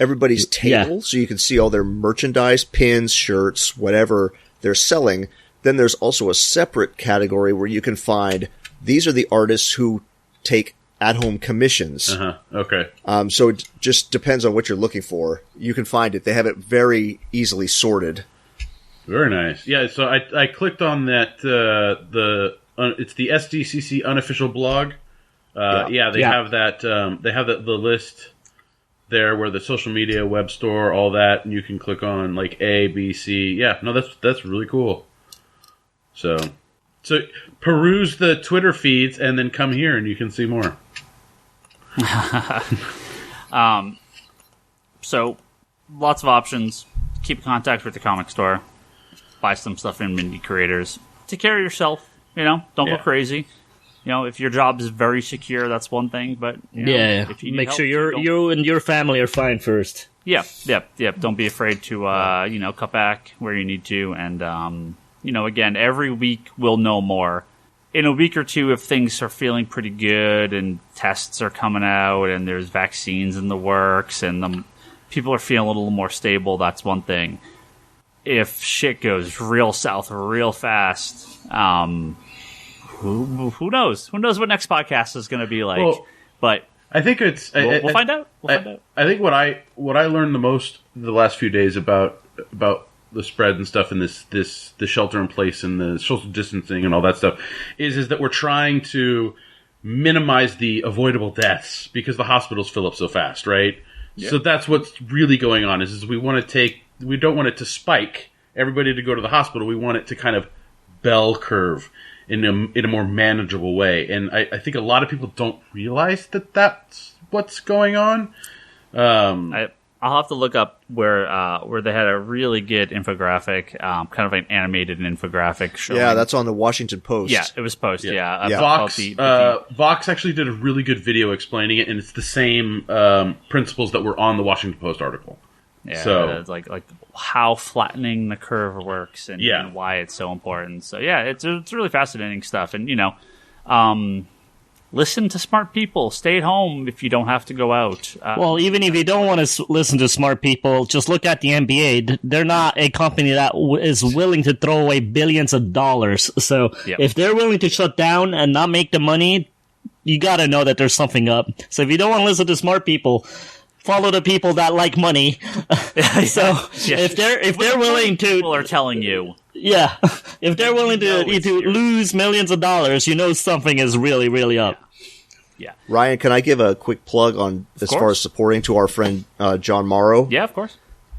everybody's table, so you can see all their merchandise, pins, shirts, whatever they're selling. Then there's also a separate category where you can find, these are the artists who take at-home commissions. Okay. So it just depends on what you're looking for. You can find it. They have it very easily sorted. Very nice. Yeah, so I clicked on that, it's the SDCC unofficial blog. They have that, they have the list there where the social media, web store, all that, and you can click on like A, B, C. Yeah, no, that's really cool. So peruse the Twitter feeds and then come here and you can see more. So lots of options. Keep in contact with the comic store. Buy some stuff in Indie Creators. Take care of yourself. Don't go crazy. If your job is very secure, that's one thing. But if you make sure you and your family are fine first. Yeah. Don't be afraid to cut back where you need to. And again, every week we'll know more. In a week or two, if things are feeling pretty good and tests are coming out and there's vaccines in the works and people are feeling a little more stable, that's one thing. If shit goes real south real fast, who knows? Who knows what next podcast is going to be like? Well, but I think we'll find out. I think what I learned the most the last few days about the spread and stuff and the shelter in place and the social distancing and all that stuff is that we're trying to minimize the avoidable deaths because the hospitals fill up so fast, right? Yeah. So that's what's really going on is we don't want it to spike everybody to go to the hospital. We want it to kind of bell curve in a more manageable way. And I think a lot of people don't realize that that's what's going on. I'll have to look up where they had a really good infographic, kind of an animated infographic showing. Yeah, that's on the Washington Post. Yeah, it was posted. Yeah. Vox actually did a really good video explaining it, and it's the same principles that were on the Washington Post article. Yeah, so it's like how flattening the curve works and why it's so important. So yeah, it's really fascinating stuff, and listen to smart people. Stay at home if you don't have to go out. Well, even if you don't want to listen to smart people, just look at the NBA. They're not a company that is willing to throw away billions of dollars. So if they're willing to shut down and not make the money, you got to know that there's something up. So if you don't want to listen to smart people, follow the people that like money. So if they're willing to, people are telling you. Yeah, if they're willing to lose millions of dollars, something is really, really up. Yeah. Ryan, can I give a quick plug on as far as supporting to our friend John Morrow? Yeah, of course.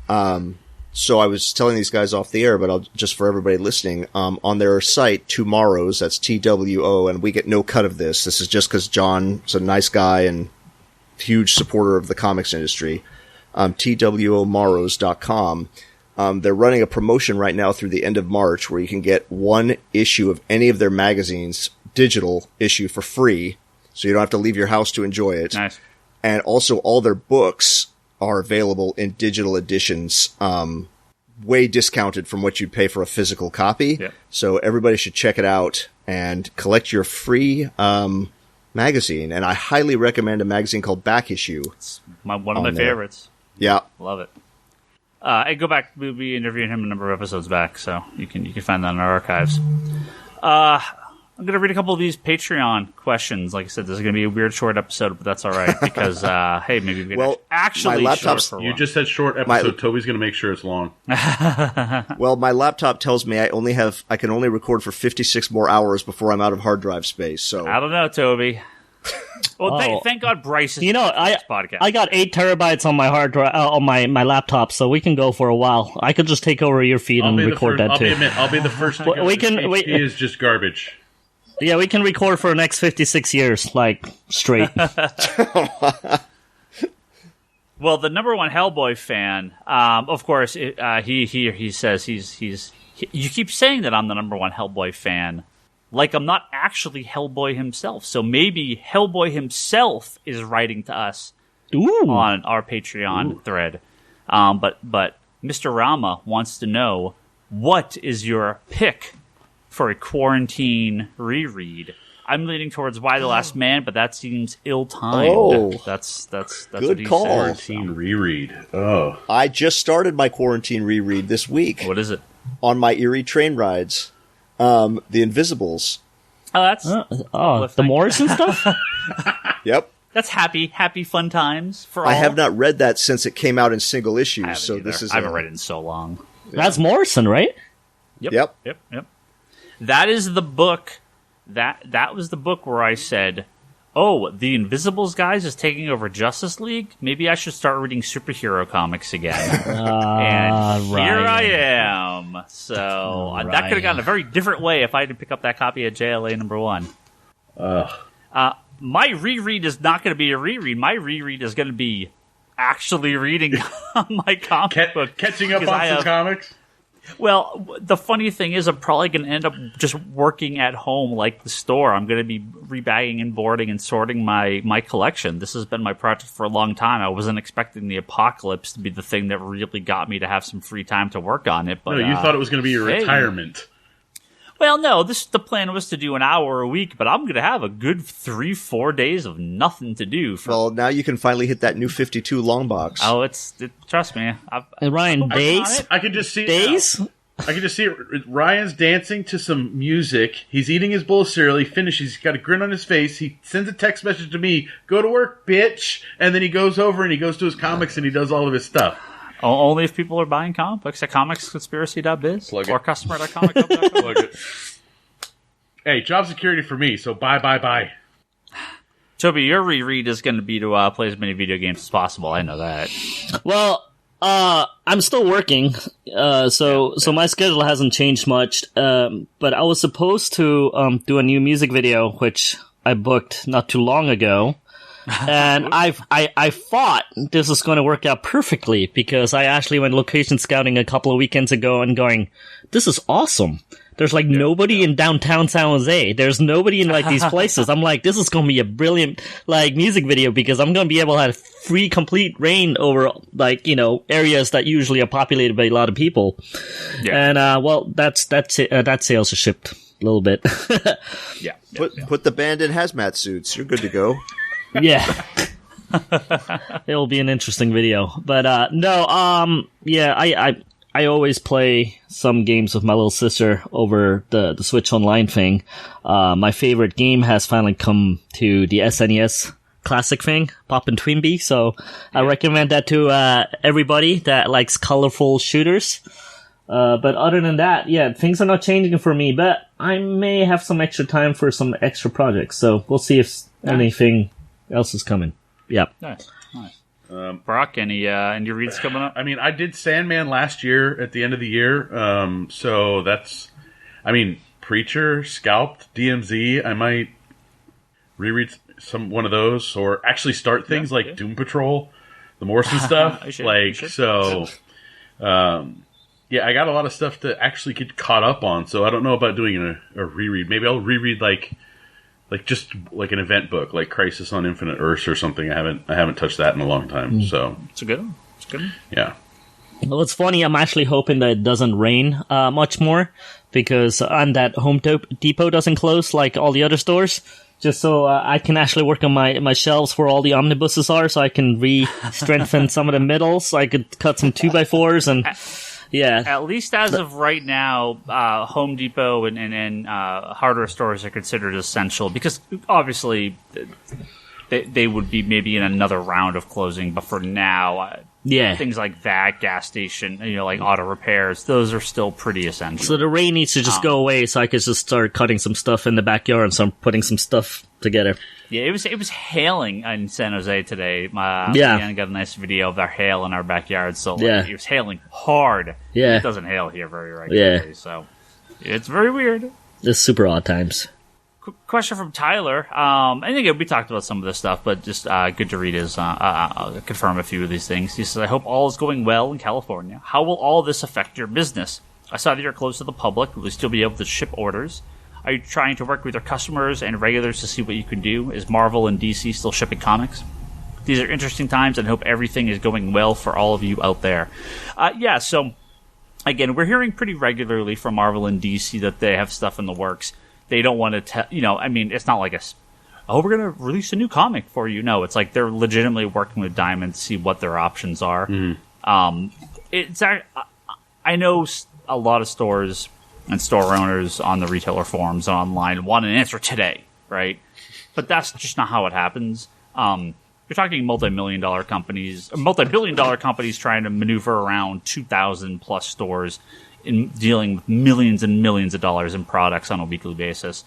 So I was telling these guys off the air, but just for everybody listening, on their site, Tomorrows, that's TWO, and we get no cut of this. This is just because John's a nice guy and huge supporter of the comics industry. TWOMorrows.com. They're running a promotion right now through the end of March where you can get one issue of any of their magazines, digital issue, for free, so you don't have to leave your house to enjoy it. Nice. And also all their books are available in digital editions, way discounted from what you'd pay for a physical copy. Yeah. So everybody should check it out and collect your free magazine. And I highly recommend a magazine called Back Issue. It's one of my favorites. Yeah. Love it. I go back. We'll be interviewing him a number of episodes back, so you can find that in our archives. I'm going to read a couple of these Patreon questions. Like I said, this is going to be a weird short episode, but that's all right because hey, maybe we can actually short for one. You just said short episode. Toby's going to make sure it's long. Well, my laptop tells me I can only record for 56 more hours before I'm out of hard drive space. So I don't know, Toby. Well, thank God Bryce is podcast. I got 8 terabytes on my hard drive on my laptop, so we can go for a while. I could just take over your feed and record that too. I'll be the first to go. HP is just garbage. Yeah, we can record for the next 56 years, like straight. Well, the number one Hellboy fan, of course, he says he's. You keep saying that I'm the number one Hellboy fan. Like I'm not actually Hellboy himself. So maybe Hellboy himself is writing to us on our Patreon thread. But Mr. Rama wants to know, what is your pick for a quarantine reread? I'm leaning towards Why the Last Man, but that seems ill-timed. Oh, that's good what he call. said. Quarantine reread. Oh, I just started my quarantine reread this week. What is it? On my Erie train rides. The Invisibles. Oh, that's the Morrison stuff? Yep. That's happy fun times for all. I have not read that since it came out in single issues, so either. this is I haven't read it in so long. That's Morrison, right? Yep. That is the book. That was the book where I said, "Oh, the Invisibles guys is taking over Justice League. Maybe I should start reading superhero comics again." And here I am. So that could have gone a very different way if I had to pick up that copy of JLA #1. My reread is not going to be a reread. My reread is going to be actually reading my comic book, catching up on some comics. Well, the funny thing is I'm probably going to end up just working at home like the store. I'm going to be rebagging and boarding and sorting my collection. This has been my project for a long time. I wasn't expecting the apocalypse to be the thing that really got me to have some free time to work on it. But no, you thought it was going to be your retirement. Well, no, the plan was to do an hour a week, but I'm going to have a good 3-4 days of nothing to do. Well, now you can finally hit that new 52 long box. Oh, trust me. Ryan, days? I can just see days. I can just see it. Ryan's dancing to some music. He's eating his bowl of cereal. He finishes. He's got a grin on his face. He sends a text message to me, "Go to work, bitch." And then he goes over and he goes to his comics and he does all of his stuff. Only if people are buying comic books at comicsconspiracy.biz or customer.comic.com. Plug it. Hey, job security for me, so bye. Toby, your reread is going to be to play as many video games as possible. I know that. Well, I'm still working, so my schedule hasn't changed much. But I was supposed to do a new music video, which I booked not too long ago. And I thought this was going to work out perfectly because I actually went location scouting a couple of weekends ago and going, this is awesome. There's like nobody in downtown San Jose. There's nobody in like these places. I'm like, this is going to be a brilliant like music video because I'm going to be able to have free complete reign over like, you know, areas that usually are populated by a lot of people. Yeah. And, well, that sales are shipped a little bit. Yeah. Put the band in hazmat suits. You're good to go. Yeah. It'll be an interesting video. But no, yeah, I always play some games with my little sister over the Switch Online thing. My favorite game has finally come to the SNES Classic thing, Poppin' Twinbee, so I recommend that to everybody that likes colorful shooters. But other than that, yeah, things are not changing for me, but I may have some extra time for some extra projects, so we'll see if anything else is coming. Yeah. Nice. Brock, any reads coming up? I mean, I did Sandman last year at the end of the year, so that's, I mean, Preacher, Scalped, DMZ, I might reread one of those, or actually start things like Doom Patrol, the Morrison stuff. Yeah, I got a lot of stuff to actually get caught up on, so I don't know about doing a reread. Maybe I'll reread like just like an event book, like Crisis on Infinite Earths or something. I haven't touched that in a long time. So it's a good one. It's good. Yeah. Well, it's funny. I'm actually hoping that it doesn't rain much more because that Home Depot doesn't close like all the other stores. Just so I can actually work on my shelves where all the omnibuses are, so I can re-strengthen some of the middles. So I could cut some 2x4s and. Yeah. At least as of right now, Home Depot and hardware stores are considered essential because obviously they would be maybe in another round of closing. But for now, things like that, gas station, like auto repairs, those are still pretty essential. So the rain needs to just go away, so I could just start cutting some stuff in the backyard and start putting some stuff together. Yeah, it was hailing in San Jose today. Again, got a nice video of our hail in our backyard. So it was hailing hard. Yeah, it doesn't hail here very regularly. So it's very weird. It's super odd times. Question from Tyler. I think we talked about some of this stuff, but just good to read his confirm a few of these things. He says, "I hope all is going well in California. How will all this affect your business? I saw that you're close to the public. Will you still be able to ship orders? Are you trying to work with your customers and regulars to see what you can do? Is Marvel and DC still shipping comics? These are interesting times, and hope everything is going well for all of you out there." So again, we're hearing pretty regularly from Marvel and DC that they have stuff in the works. They don't want to tell, it's not like we're going to release a new comic for you. No, it's like they're legitimately working with Diamond to see what their options are. I know a lot of stores and store owners on the retailer forums and online want an answer today, right? But that's just not how it happens. You're talking multi-billion-dollar companies trying to maneuver around 2,000 plus stores in dealing with millions and millions of dollars in products on a weekly basis.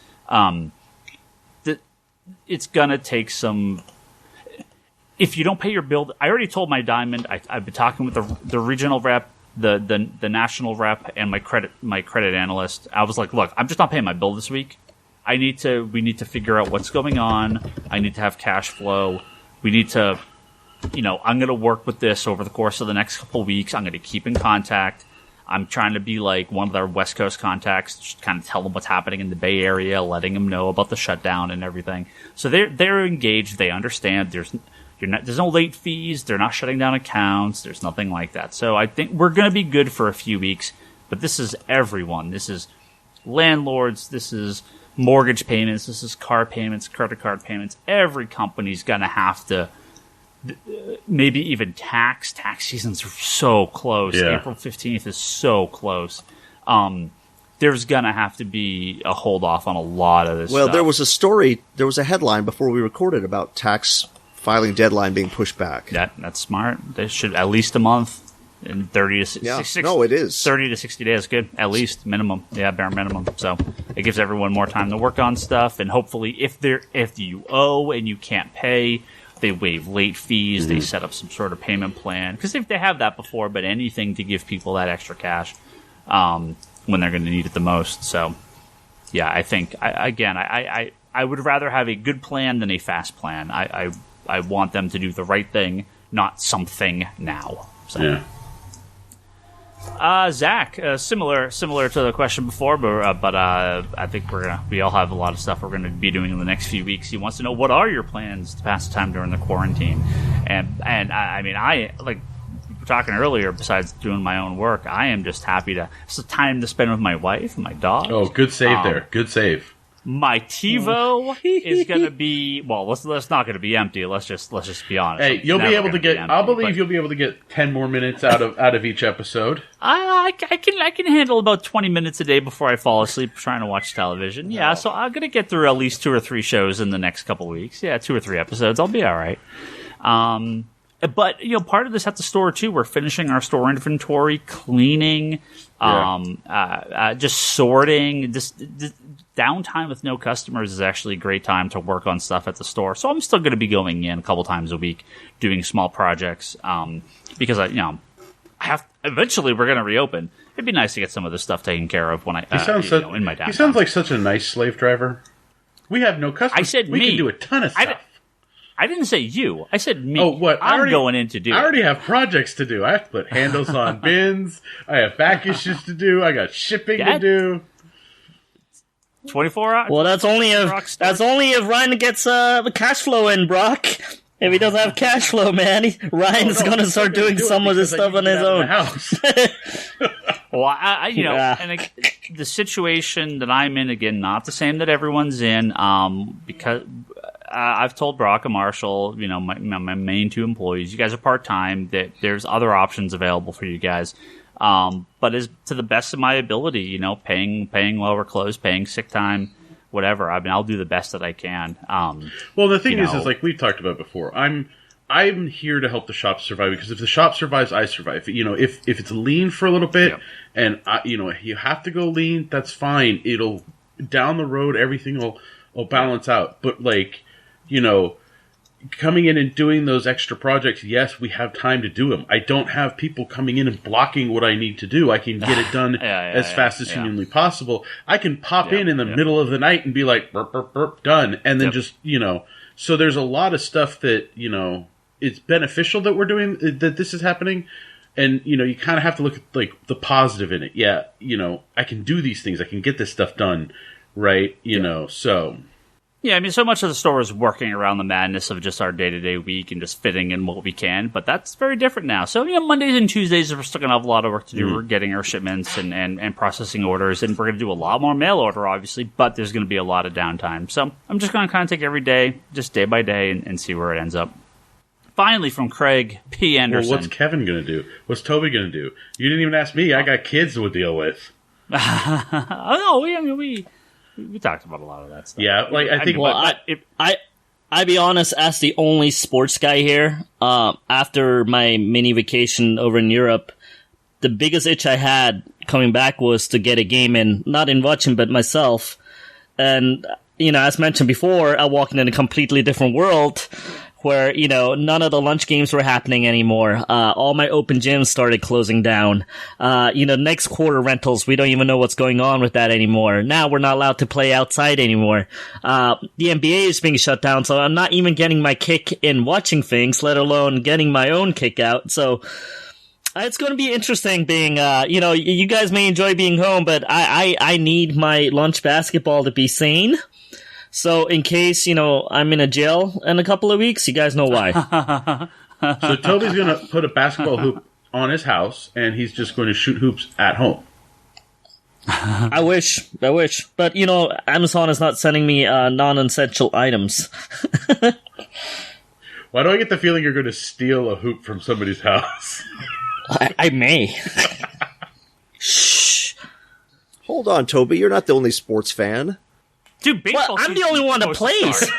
It's gonna take some. If you don't pay your bill, I already told my Diamond. I've been talking with the regional rep, the national rep, and my credit analyst. I was like, look, I'm just not paying my bill this week. We need to figure out what's going on. I need to have cash flow. We need to, I'm going to work with this over the course of the next couple of weeks. I'm going to keep in contact. I'm trying to be like one of their West Coast contacts, just kind of tell them what's happening in the Bay Area, letting them know about the shutdown and everything. So they're engaged. They understand. There's no late fees. They're not shutting down accounts. There's nothing like that. So I think we're going to be good for a few weeks. But this is everyone. This is landlords. This is mortgage payments. This is car payments, credit card payments. Every company's going to have to. Maybe even tax seasons are so close. Yeah. April 15th is so close. There's gonna have to be a hold off on a lot of this stuff. There was a headline before we recorded about tax filing deadline being pushed back. That's smart. They should at least a month in 30 to 60. No, it is 30 to 60 days. Good, at least minimum. Yeah, bare minimum. So it gives everyone more time to work on stuff, and hopefully, if you owe and you can't pay, they waive late fees. They set up some sort of payment plan, because if they have that before, but anything to give people that extra cash when they're going to need it the most. So, yeah, I think I would rather have a good plan than a fast plan. I want them to do the right thing, not something now. So. Yeah. Zach, similar to the question before, but I think we all have a lot of stuff we're gonna be doing in the next few weeks. He wants to know, what are your plans to pass the time during the quarantine? And I mean, like we were talking earlier, besides doing my own work, I am just happy to. It's the time to spend with my wife and my dog. Oh, good save there. Good save. My TiVo is going to be, well, let's not going to be empty. Let's just be honest. Hey, you'll be able to get. Empty, you'll be able to get 10 more minutes out of each episode. I can handle about 20 minutes a day before I fall asleep trying to watch television. Yeah, so I'm going to get through at least 2 or 3 shows in the next couple of weeks. Yeah, 2 or 3 episodes. I'll be all right. But part of this at the store too. We're finishing our store inventory, cleaning, just sorting. This downtime with no customers is actually a great time to work on stuff at the store. So I'm still going to be going in a couple times a week doing small projects because I have. Eventually, we're going to reopen. It'd be nice to get some of this stuff taken care of when in my downtime. He sounds like such a nice slave driver. We have no customers. I said we me. can do a ton of stuff. I didn't say you. I said me. Oh, what? I'm going in to do. I already have projects to do. I have to put handles on bins. I have back issues to do. I got shipping to do. 24 hours. Well, that's only if Ryan gets cash flow in, Brock. If he doesn't have cash flow, man, Ryan's going to start doing some of this stuff on his own. Well, and the situation that I'm in, again, not the same that everyone's in, because I've told Brock and Marshall, my main 2 employees, you guys are part-time, that there's other options available for you guys. But as to the best of my ability, paying while we're closed, paying sick time, whatever. I mean, I'll do the best that I can. Well, the thing is like we've talked about before, I'm here to help the shop survive, because if the shop survives, I survive. If it's lean for a little bit, and you have to go lean, that's fine. It'll down the road, everything will balance out. But coming in and doing those extra projects, yes, we have time to do them. I don't have people coming in and blocking what I need to do. I can get it done as fast as humanly possible. I can pop in the middle of the night and be like, burp, burp, burp, done. And then so there's a lot of stuff that, it's beneficial that we're doing, that this is happening. And, you kind of have to look at, like, the positive in it. Yeah, I can do these things. I can get this stuff done, right? So... Yeah, I mean, so much of the store is working around the madness of just our day-to-day week and just fitting in what we can, but that's very different now. So, Mondays and Tuesdays, we're still going to have a lot of work to do. We're getting our shipments and processing orders, and we're going to do a lot more mail order, obviously, but there's going to be a lot of downtime. So I'm just going to kind of take every day, just day by day, and see where it ends up. Finally, from Craig P. Anderson. Well, what's Kevin going to do? What's Toby going to do? You didn't even ask me. I got kids to deal with. We talked about a lot of that stuff. Yeah, like I think. Well, I be honest, as the only sports guy here, after my mini vacation over in Europe, the biggest itch I had coming back was to get a game in, not in watching, but myself. And, as mentioned before, I walked in a completely different world where, none of the lunch games were happening anymore. All my open gyms started closing down. Next quarter rentals, we don't even know what's going on with that anymore. Now we're not allowed to play outside anymore. The NBA is being shut down, so I'm not even getting my kick in watching things, let alone getting my own kick out. So it's going to be interesting being, you guys may enjoy being home, but I need my lunch basketball to be sane. So in case, I'm in a jail in a couple of weeks, you guys know why. So Toby's going to put a basketball hoop on his house, and he's just going to shoot hoops at home. I wish. But, Amazon is not sending me non-essential items. Why do I get the feeling you're going to steal a hoop from somebody's house? I may. Shh. Hold on, Toby. You're not the only sports fan. Dude, baseball. Well, I'm the only one that plays.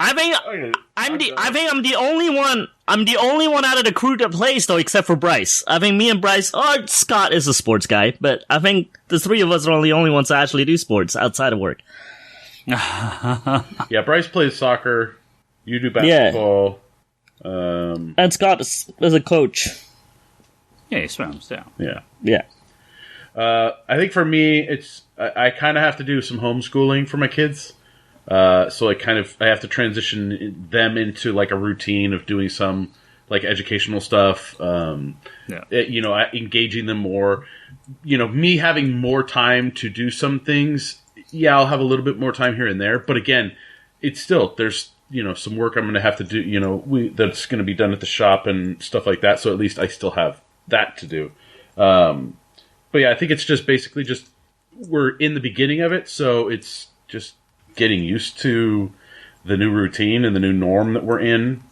I'm the only one. I'm the only one out of the crew that plays, though, except for Bryce. I think me and Bryce. Oh, Scott is a sports guy, but I think the three of us are the only ones that actually do sports outside of work. Yeah, Bryce plays soccer. You do basketball. Yeah. And Scott is a coach. Yeah, he swims. Yeah. I think for me, I kind of have to do some homeschooling for my kids. So I have to transition them into like a routine of doing some like educational stuff. Engaging them more. Me having more time to do some things. Yeah, I'll have a little bit more time here and there. But again, it's still there's some work I'm going to have to do. That's going to be done at the shop and stuff like that. So at least I still have that to do. But yeah, I think it's just basically we're in the beginning of it, so it's just getting used to the new routine and the new norm that we're in.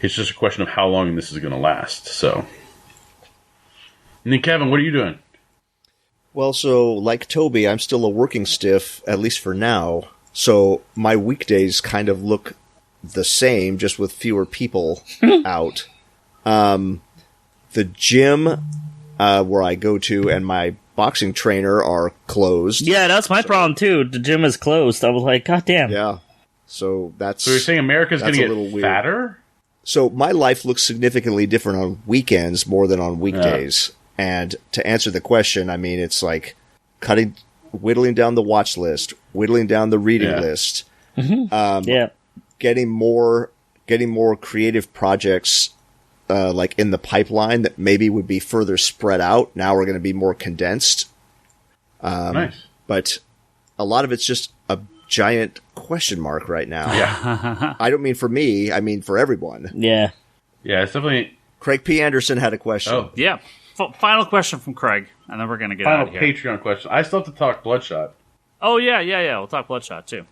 It's just a question of how long this is going to last. So, and then Kevin, what are you doing? Well, so like Toby, I'm still a working stiff, at least for now. So my weekdays kind of look the same, just with fewer people out. The gym where I go to and my boxing trainer are closed. Yeah, that's my problem too. The gym is closed. I was like, God damn. Yeah. So you're saying America's going to get fatter? So my life looks significantly different on weekends more than on weekdays. And to answer the question, I mean, it's like whittling down the watch list, whittling down the reading list. Mm-hmm. Getting more creative projects like in the pipeline that maybe would be further spread out. Now we're going to be more condensed. Nice. But a lot of it's just a giant question mark right now. Yeah. I don't mean for me, I mean for everyone. Yeah. Yeah, it's definitely... Craig P. Anderson had a question. Oh. Yeah. Final question from Craig, and then we're going to get out of here. Final Patreon question. I still have to talk Bloodshot. Oh, yeah. We'll talk Bloodshot, too.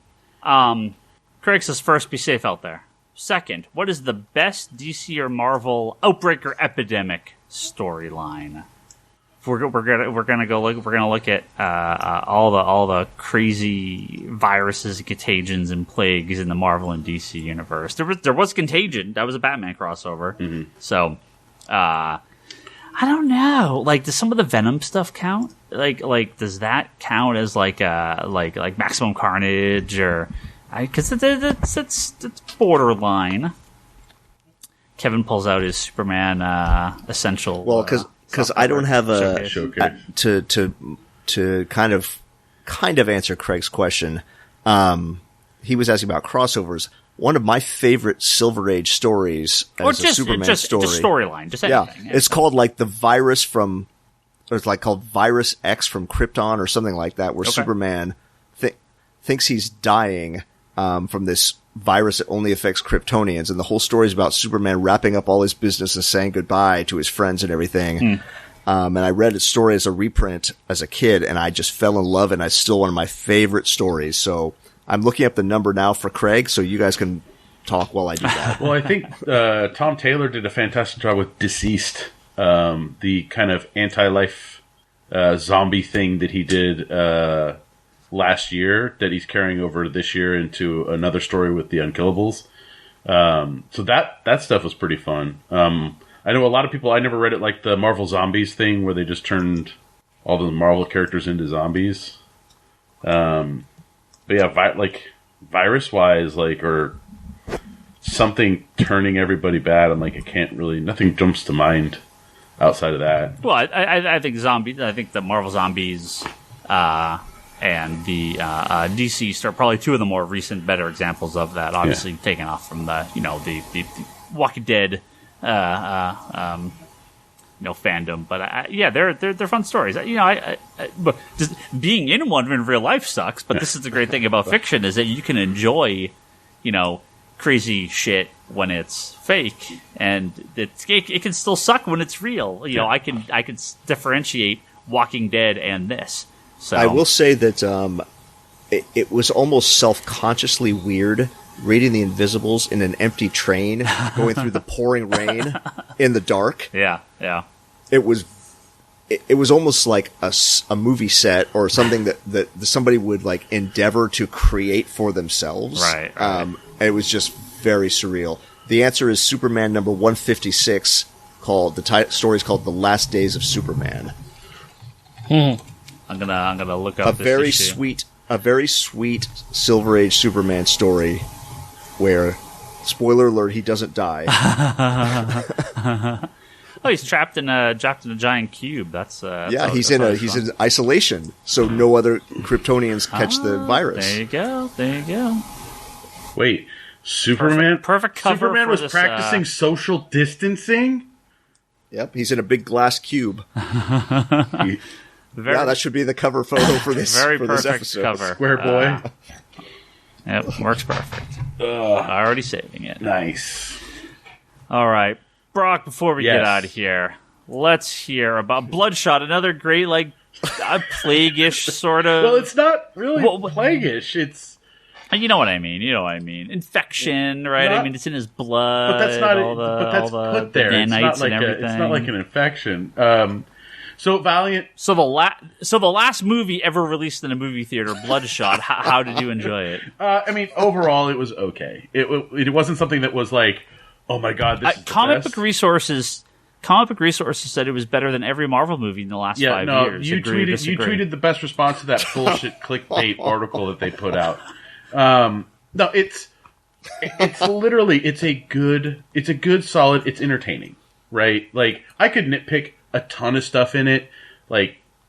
Craig says, first, be safe out there. Second, what is the best DC or Marvel Outbreak or Epidemic storyline? we're gonna look at all the crazy viruses, and contagions, and plagues in the Marvel and DC universe. There was Contagion. That was a Batman crossover. Mm-hmm. So, I don't know. Like, does some of the Venom stuff count? Like, does that count as like Maximum Carnage or? Because it's borderline. Kevin pulls out his Superman essential. Well, because I don't have a showcase. To kind of answer Craig's question. He was asking about crossovers. One of my favorite Silver Age stories as a Superman story. Just storyline, just anything. Yeah, it's called like the virus from. It's like called Virus X from Krypton or something like that, where Superman thinks he's dying from this virus that only affects Kryptonians, and the whole story is about Superman wrapping up all his business and saying goodbye to his friends and everything. And I read his story as a reprint as a kid, and I just fell in love, and it's still one of my favorite stories. So I'm looking up the number now for Craig, so you guys can talk while I do that. Well, I think Tom Taylor did a fantastic job with Deceased, the kind of anti-life zombie thing that he did last year that he's carrying over this year into another story with the Unkillables. So that stuff was pretty fun. I know a lot of people, I never read it like the Marvel Zombies thing where they just turned all the Marvel characters into zombies. But yeah, virus-wise, or something turning everybody bad, I'm like, nothing jumps to mind outside of that. Well, I think the Marvel Zombies and the DC are probably two of the more recent, better examples of that. Obviously, taken off from the the Walking Dead fandom, but they're fun stories. But just being in one in real life sucks. But this is the great thing about fiction is that you can enjoy, crazy shit when it's fake, and it can still suck when it's real. I can differentiate Walking Dead and this. So I will say that it was almost self-consciously weird reading The Invisibles in an empty train going through the pouring rain in the dark. Yeah. It was almost like a movie set or something that somebody would endeavor to create for themselves. Right. It was just very surreal. The answer is Superman number 156. The story is called "The Last Days of Superman." I'm gonna look up a very sweet Silver Age Superman story where, spoiler alert, he doesn't die. Oh, he's trapped in a giant cube. That's he's in isolation, so no other Kryptonians catch the virus. There you go. Wait, Superman? Perfect cover. Superman for was this, practicing social distancing? Yep, he's in a big glass cube. That should be the cover photo for this. Very for perfect this episode. cover. Square boy. Yep, works perfect. Already saving it. Nice. All right, Brock. Before we get out of here, let's hear about Bloodshot. Another great, plague-ish sort of. Well, it's not really plague-ish. It's. You know what I mean. Infection, right? It's in his blood. But that's not. But that's put there. It's not like an infection. So Valiant. So the last movie ever released in a movie theater, Bloodshot. How did you enjoy it? Overall, it was okay. It wasn't something that was like, oh my god, this is Comic Book Resources said it was better than every Marvel movie in the last 5 years. You tweeted the best response to that bullshit clickbait article that they put out. It's literally it's a good solid. It's entertaining, right? I could nitpick a ton of stuff in it,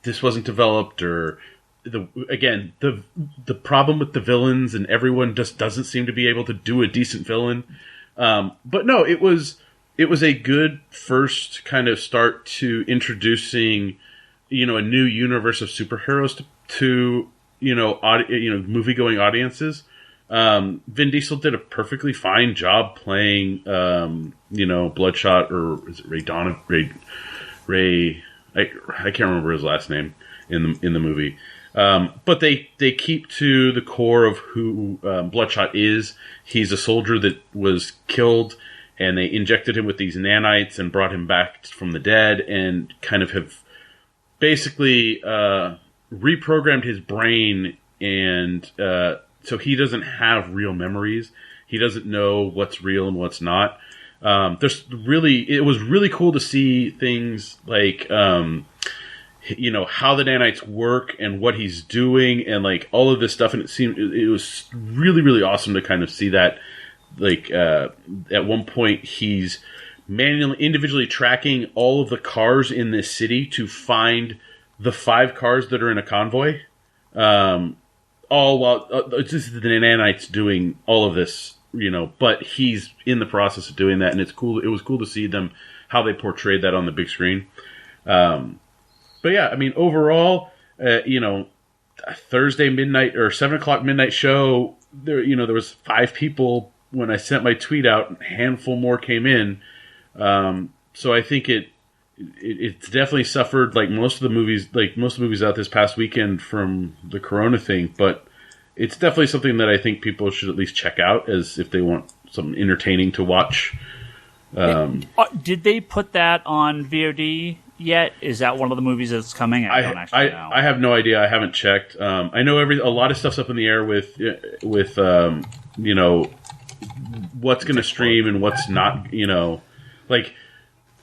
this wasn't developed, or the problem with the villains, and everyone just doesn't seem to be able to do a decent villain. But no, it was a good first kind of start to introducing, a new universe of superheroes to movie-going audiences. Vin Diesel did a perfectly fine job playing, Bloodshot, or is it Ray? I can't remember his last name in the movie. But they keep to the core of who Bloodshot is. He's a soldier that was killed, and they injected him with these nanites and brought him back from the dead, and kind of have basically reprogrammed his brain, and so he doesn't have real memories. He doesn't know what's real and what's not. It was really cool to see things like, how the nanites work and what he's doing and like all of this stuff. And it was really, really awesome to kind of see that. Like, at one point he's individually tracking all of the cars in this city to find the 5 cars that are in a convoy. All while it's just the nanites doing all of this, but he's in the process of doing that, and it's cool. It was cool to see how they portrayed that on the big screen. But yeah, I mean, overall, Thursday midnight or 7:00 midnight show. There was 5 people when I sent my tweet out. And a handful more came in. So I think it's definitely suffered like most of the movies out this past weekend from the Corona thing, but it's definitely something that I think people should at least check out as if they want something entertaining to watch. Did they put that on VOD yet? Is that one of the movies that's coming? I don't actually know. I have no idea. I haven't checked. I know a lot of stuff's up in the air with what's going to stream and what's not. Like,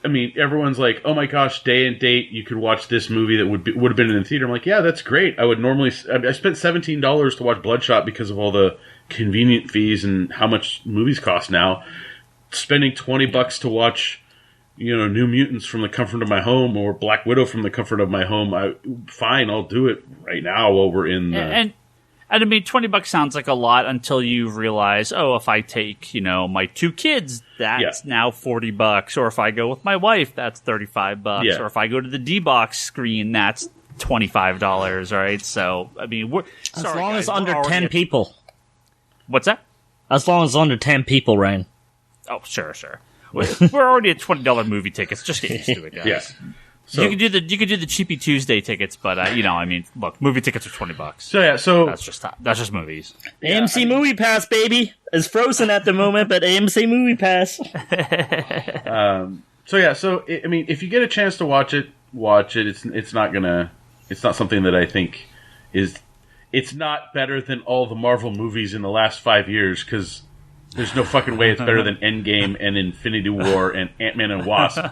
I mean, everyone's like, "Oh my gosh, day and date, you could watch this movie that would have been in the theater." I'm like, "Yeah, that's great. I would normally. I spent $17 to watch Bloodshot because of all the convenient fees and how much movies cost now. Spending $20 to watch, New Mutants from the comfort of my home or Black Widow from the comfort of my home. Fine, I'll do it right now while we're in the." And I mean, $20 sounds like a lot until you realize, if I take, my 2 kids, that's now $40. Or if I go with my wife, that's $35. Yeah. Or if I go to the D-Box screen, that's $25, right? So, I mean, as long as under 10 people. What's that? As long as under 10 people, Ryan. Oh, sure. We're already at $20 movie tickets. Just get used to it, guys. Yeah. So, you could do the Cheapy Tuesday tickets, but look, movie tickets are $20. So That's just movies. AMC Movie Pass, baby, is frozen at the moment, but AMC Movie Pass. I mean, if you get a chance to watch it. It's not something that I think is. It's not better than all the Marvel movies in the last 5 years because there's no fucking way it's better than Endgame and Infinity War and Ant-Man and Wasp.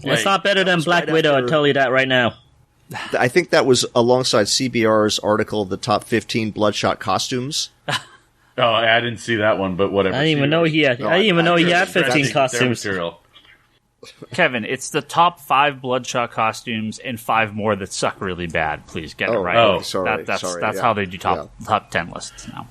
It's not better than Black Widow, I'll tell you that right now. I think that was alongside CBR's article, the top 15 Bloodshot costumes. Oh, I didn't see that one, but whatever. I didn't even know he had 15 costumes. Kevin, it's the top 5 Bloodshot costumes and 5 more that suck really bad. Please get it right. Oh, sorry. That's how they do top 10 lists now.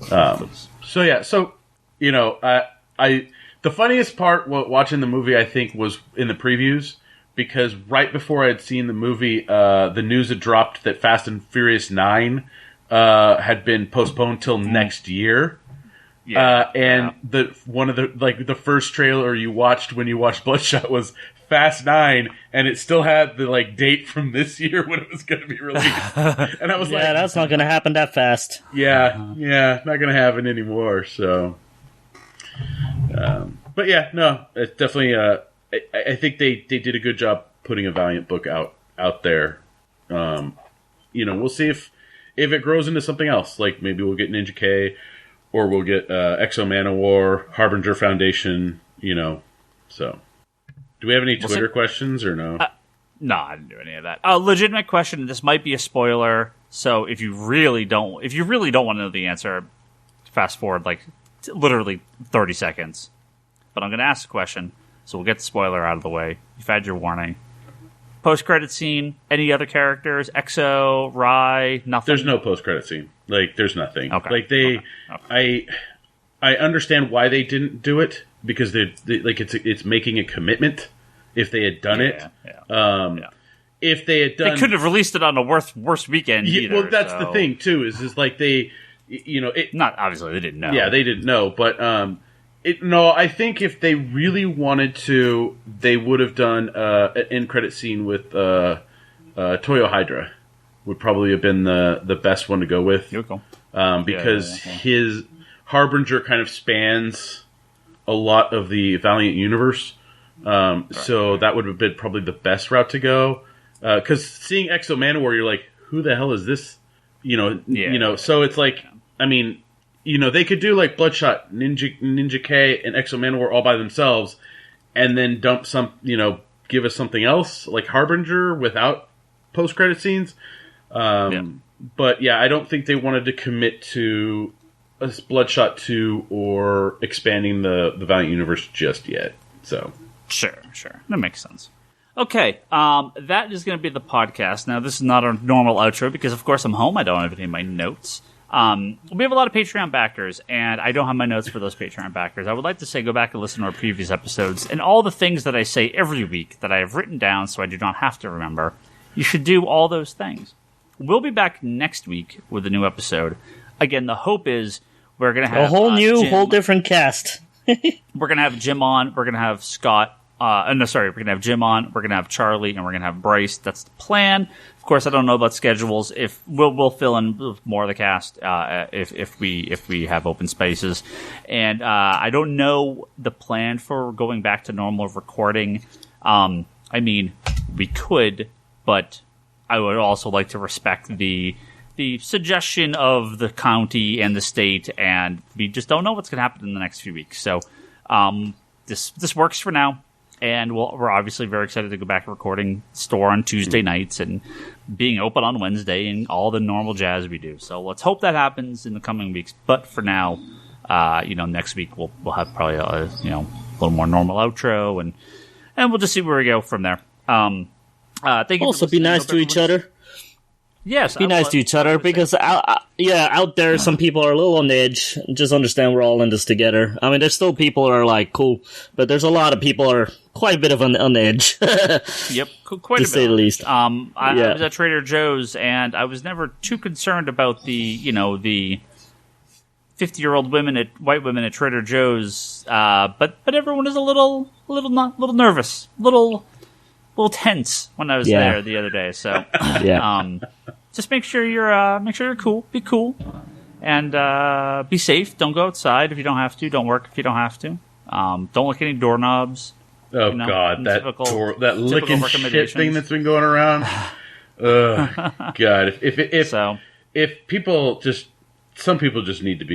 The funniest part watching the movie, I think, was in the previews, because right before I had seen the movie, the news had dropped that Fast and Furious 9 had been postponed till next year. One of the first trailer you watched when you watched Bloodshot was Fast 9, and it still had the date from this year when it was going to be released. And I was that's not going to happen that fast. Yeah, not going to happen anymore. So. But yeah, no, it's definitely. I think they did a good job putting a Valiant book out there. We'll see if it grows into something else. Like maybe we'll get Ninja K, or we'll get Exo Manowar, Harbinger Foundation. So do we have any Twitter questions or no? No, I didn't do any of that. Legitimate question. This might be a spoiler, so if you really don't want to know the answer, fast forward literally 30 seconds. But I'm going to ask a question, so we'll get the spoiler out of the way. You've had your warning. Post-credit scene, any other characters? Exo, Rye, nothing? There's no post-credit scene. There's nothing. Okay. I understand why they didn't do it, because it's making a commitment if they had done it. Yeah. If they had done... They couldn't have released it on the worst weekend either. Well, that's the thing, too, is they... Not obviously they didn't know. Yeah, they didn't know, but I think if they really wanted to, they would have done an end credit scene with Toyo Hydra. Would probably have been the best one to go with. Because his Harbinger kind of spans a lot of the Valiant universe. So that would have been probably the best route to go. Because seeing Exo Manowar, you're like, who the hell is this? So it's like, I mean, they could do like Bloodshot, Ninja K, and Exo Manowar all by themselves, and then dump some, give us something else like Harbinger without post-credit scenes. But yeah, I don't think they wanted to commit to a Bloodshot 2 or expanding the Valiant universe just yet. So sure, that makes sense. Okay, that is going to be the podcast. Now, this is not a normal outro because, of course, I'm home. I don't have any of my notes. We have a lot of Patreon backers, and I don't have my notes for those Patreon backers. I would like to say go back and listen to our previous episodes, and all the things that I say every week that I have written down so I do not have to remember. You should do all those things. We'll be back next week with a new episode. Again, the hope is we're going to have a whole new, Jim. whole different cast. We're going to have Jim on. We're going to have Scott. We're going to have Jim on. We're going to have Charlie, and we're going to have Bryce. That's the plan. Of course, I don't know about schedules. If we'll fill in with more of the cast if we have open spaces, and I don't know the plan for going back to normal recording. I mean, we could, but I would also like to respect the suggestion of the county and the state, and we just don't know what's going to happen in the next few weeks. So this works for now. And we're obviously very excited to go back to recording store on Tuesday nights and being open on Wednesday and all the normal jazz we do. So let's hope that happens in the coming weeks. But for now, next week we'll have probably a little more normal outro and we'll just see where we go from there. Thank you. Also, be nice to each other. Yes, be nice to each other because out there some people are a little on the edge. Just understand we're all in this together. I mean, there's still people who are like cool, but there's a lot of people who are quite a bit of on the edge. Yep, quite a bit. To say the least. I was at Trader Joe's and I was never too concerned about the 50-year-old white women at Trader Joe's, but everyone is a little nervous, little tense when I was there the other day. So just make sure you're cool. Be cool and be safe. Don't go outside if you don't have to. Don't work if you don't have to. Don't lick any doorknobs. Oh God, that licking shit thing that's been going around. God, if people some people just need to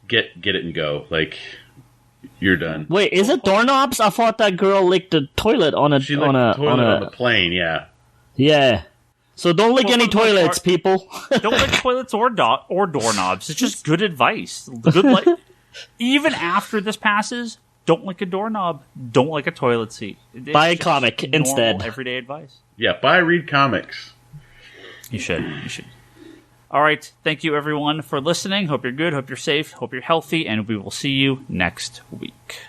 get it and go. Like, you're done. Wait, is it doorknobs? I thought that girl licked the toilet on the plane. Yeah. Yeah. So don't lick any toilets, people. Don't lick toilets or doorknobs. It's just good advice. Even after this passes, don't lick a doorknob. Don't lick a toilet seat. Buy a comic instead. Everyday advice. Yeah, read comics. You should. All right. Thank you, everyone, for listening. Hope you're good. Hope you're safe. Hope you're healthy. And we will see you next week.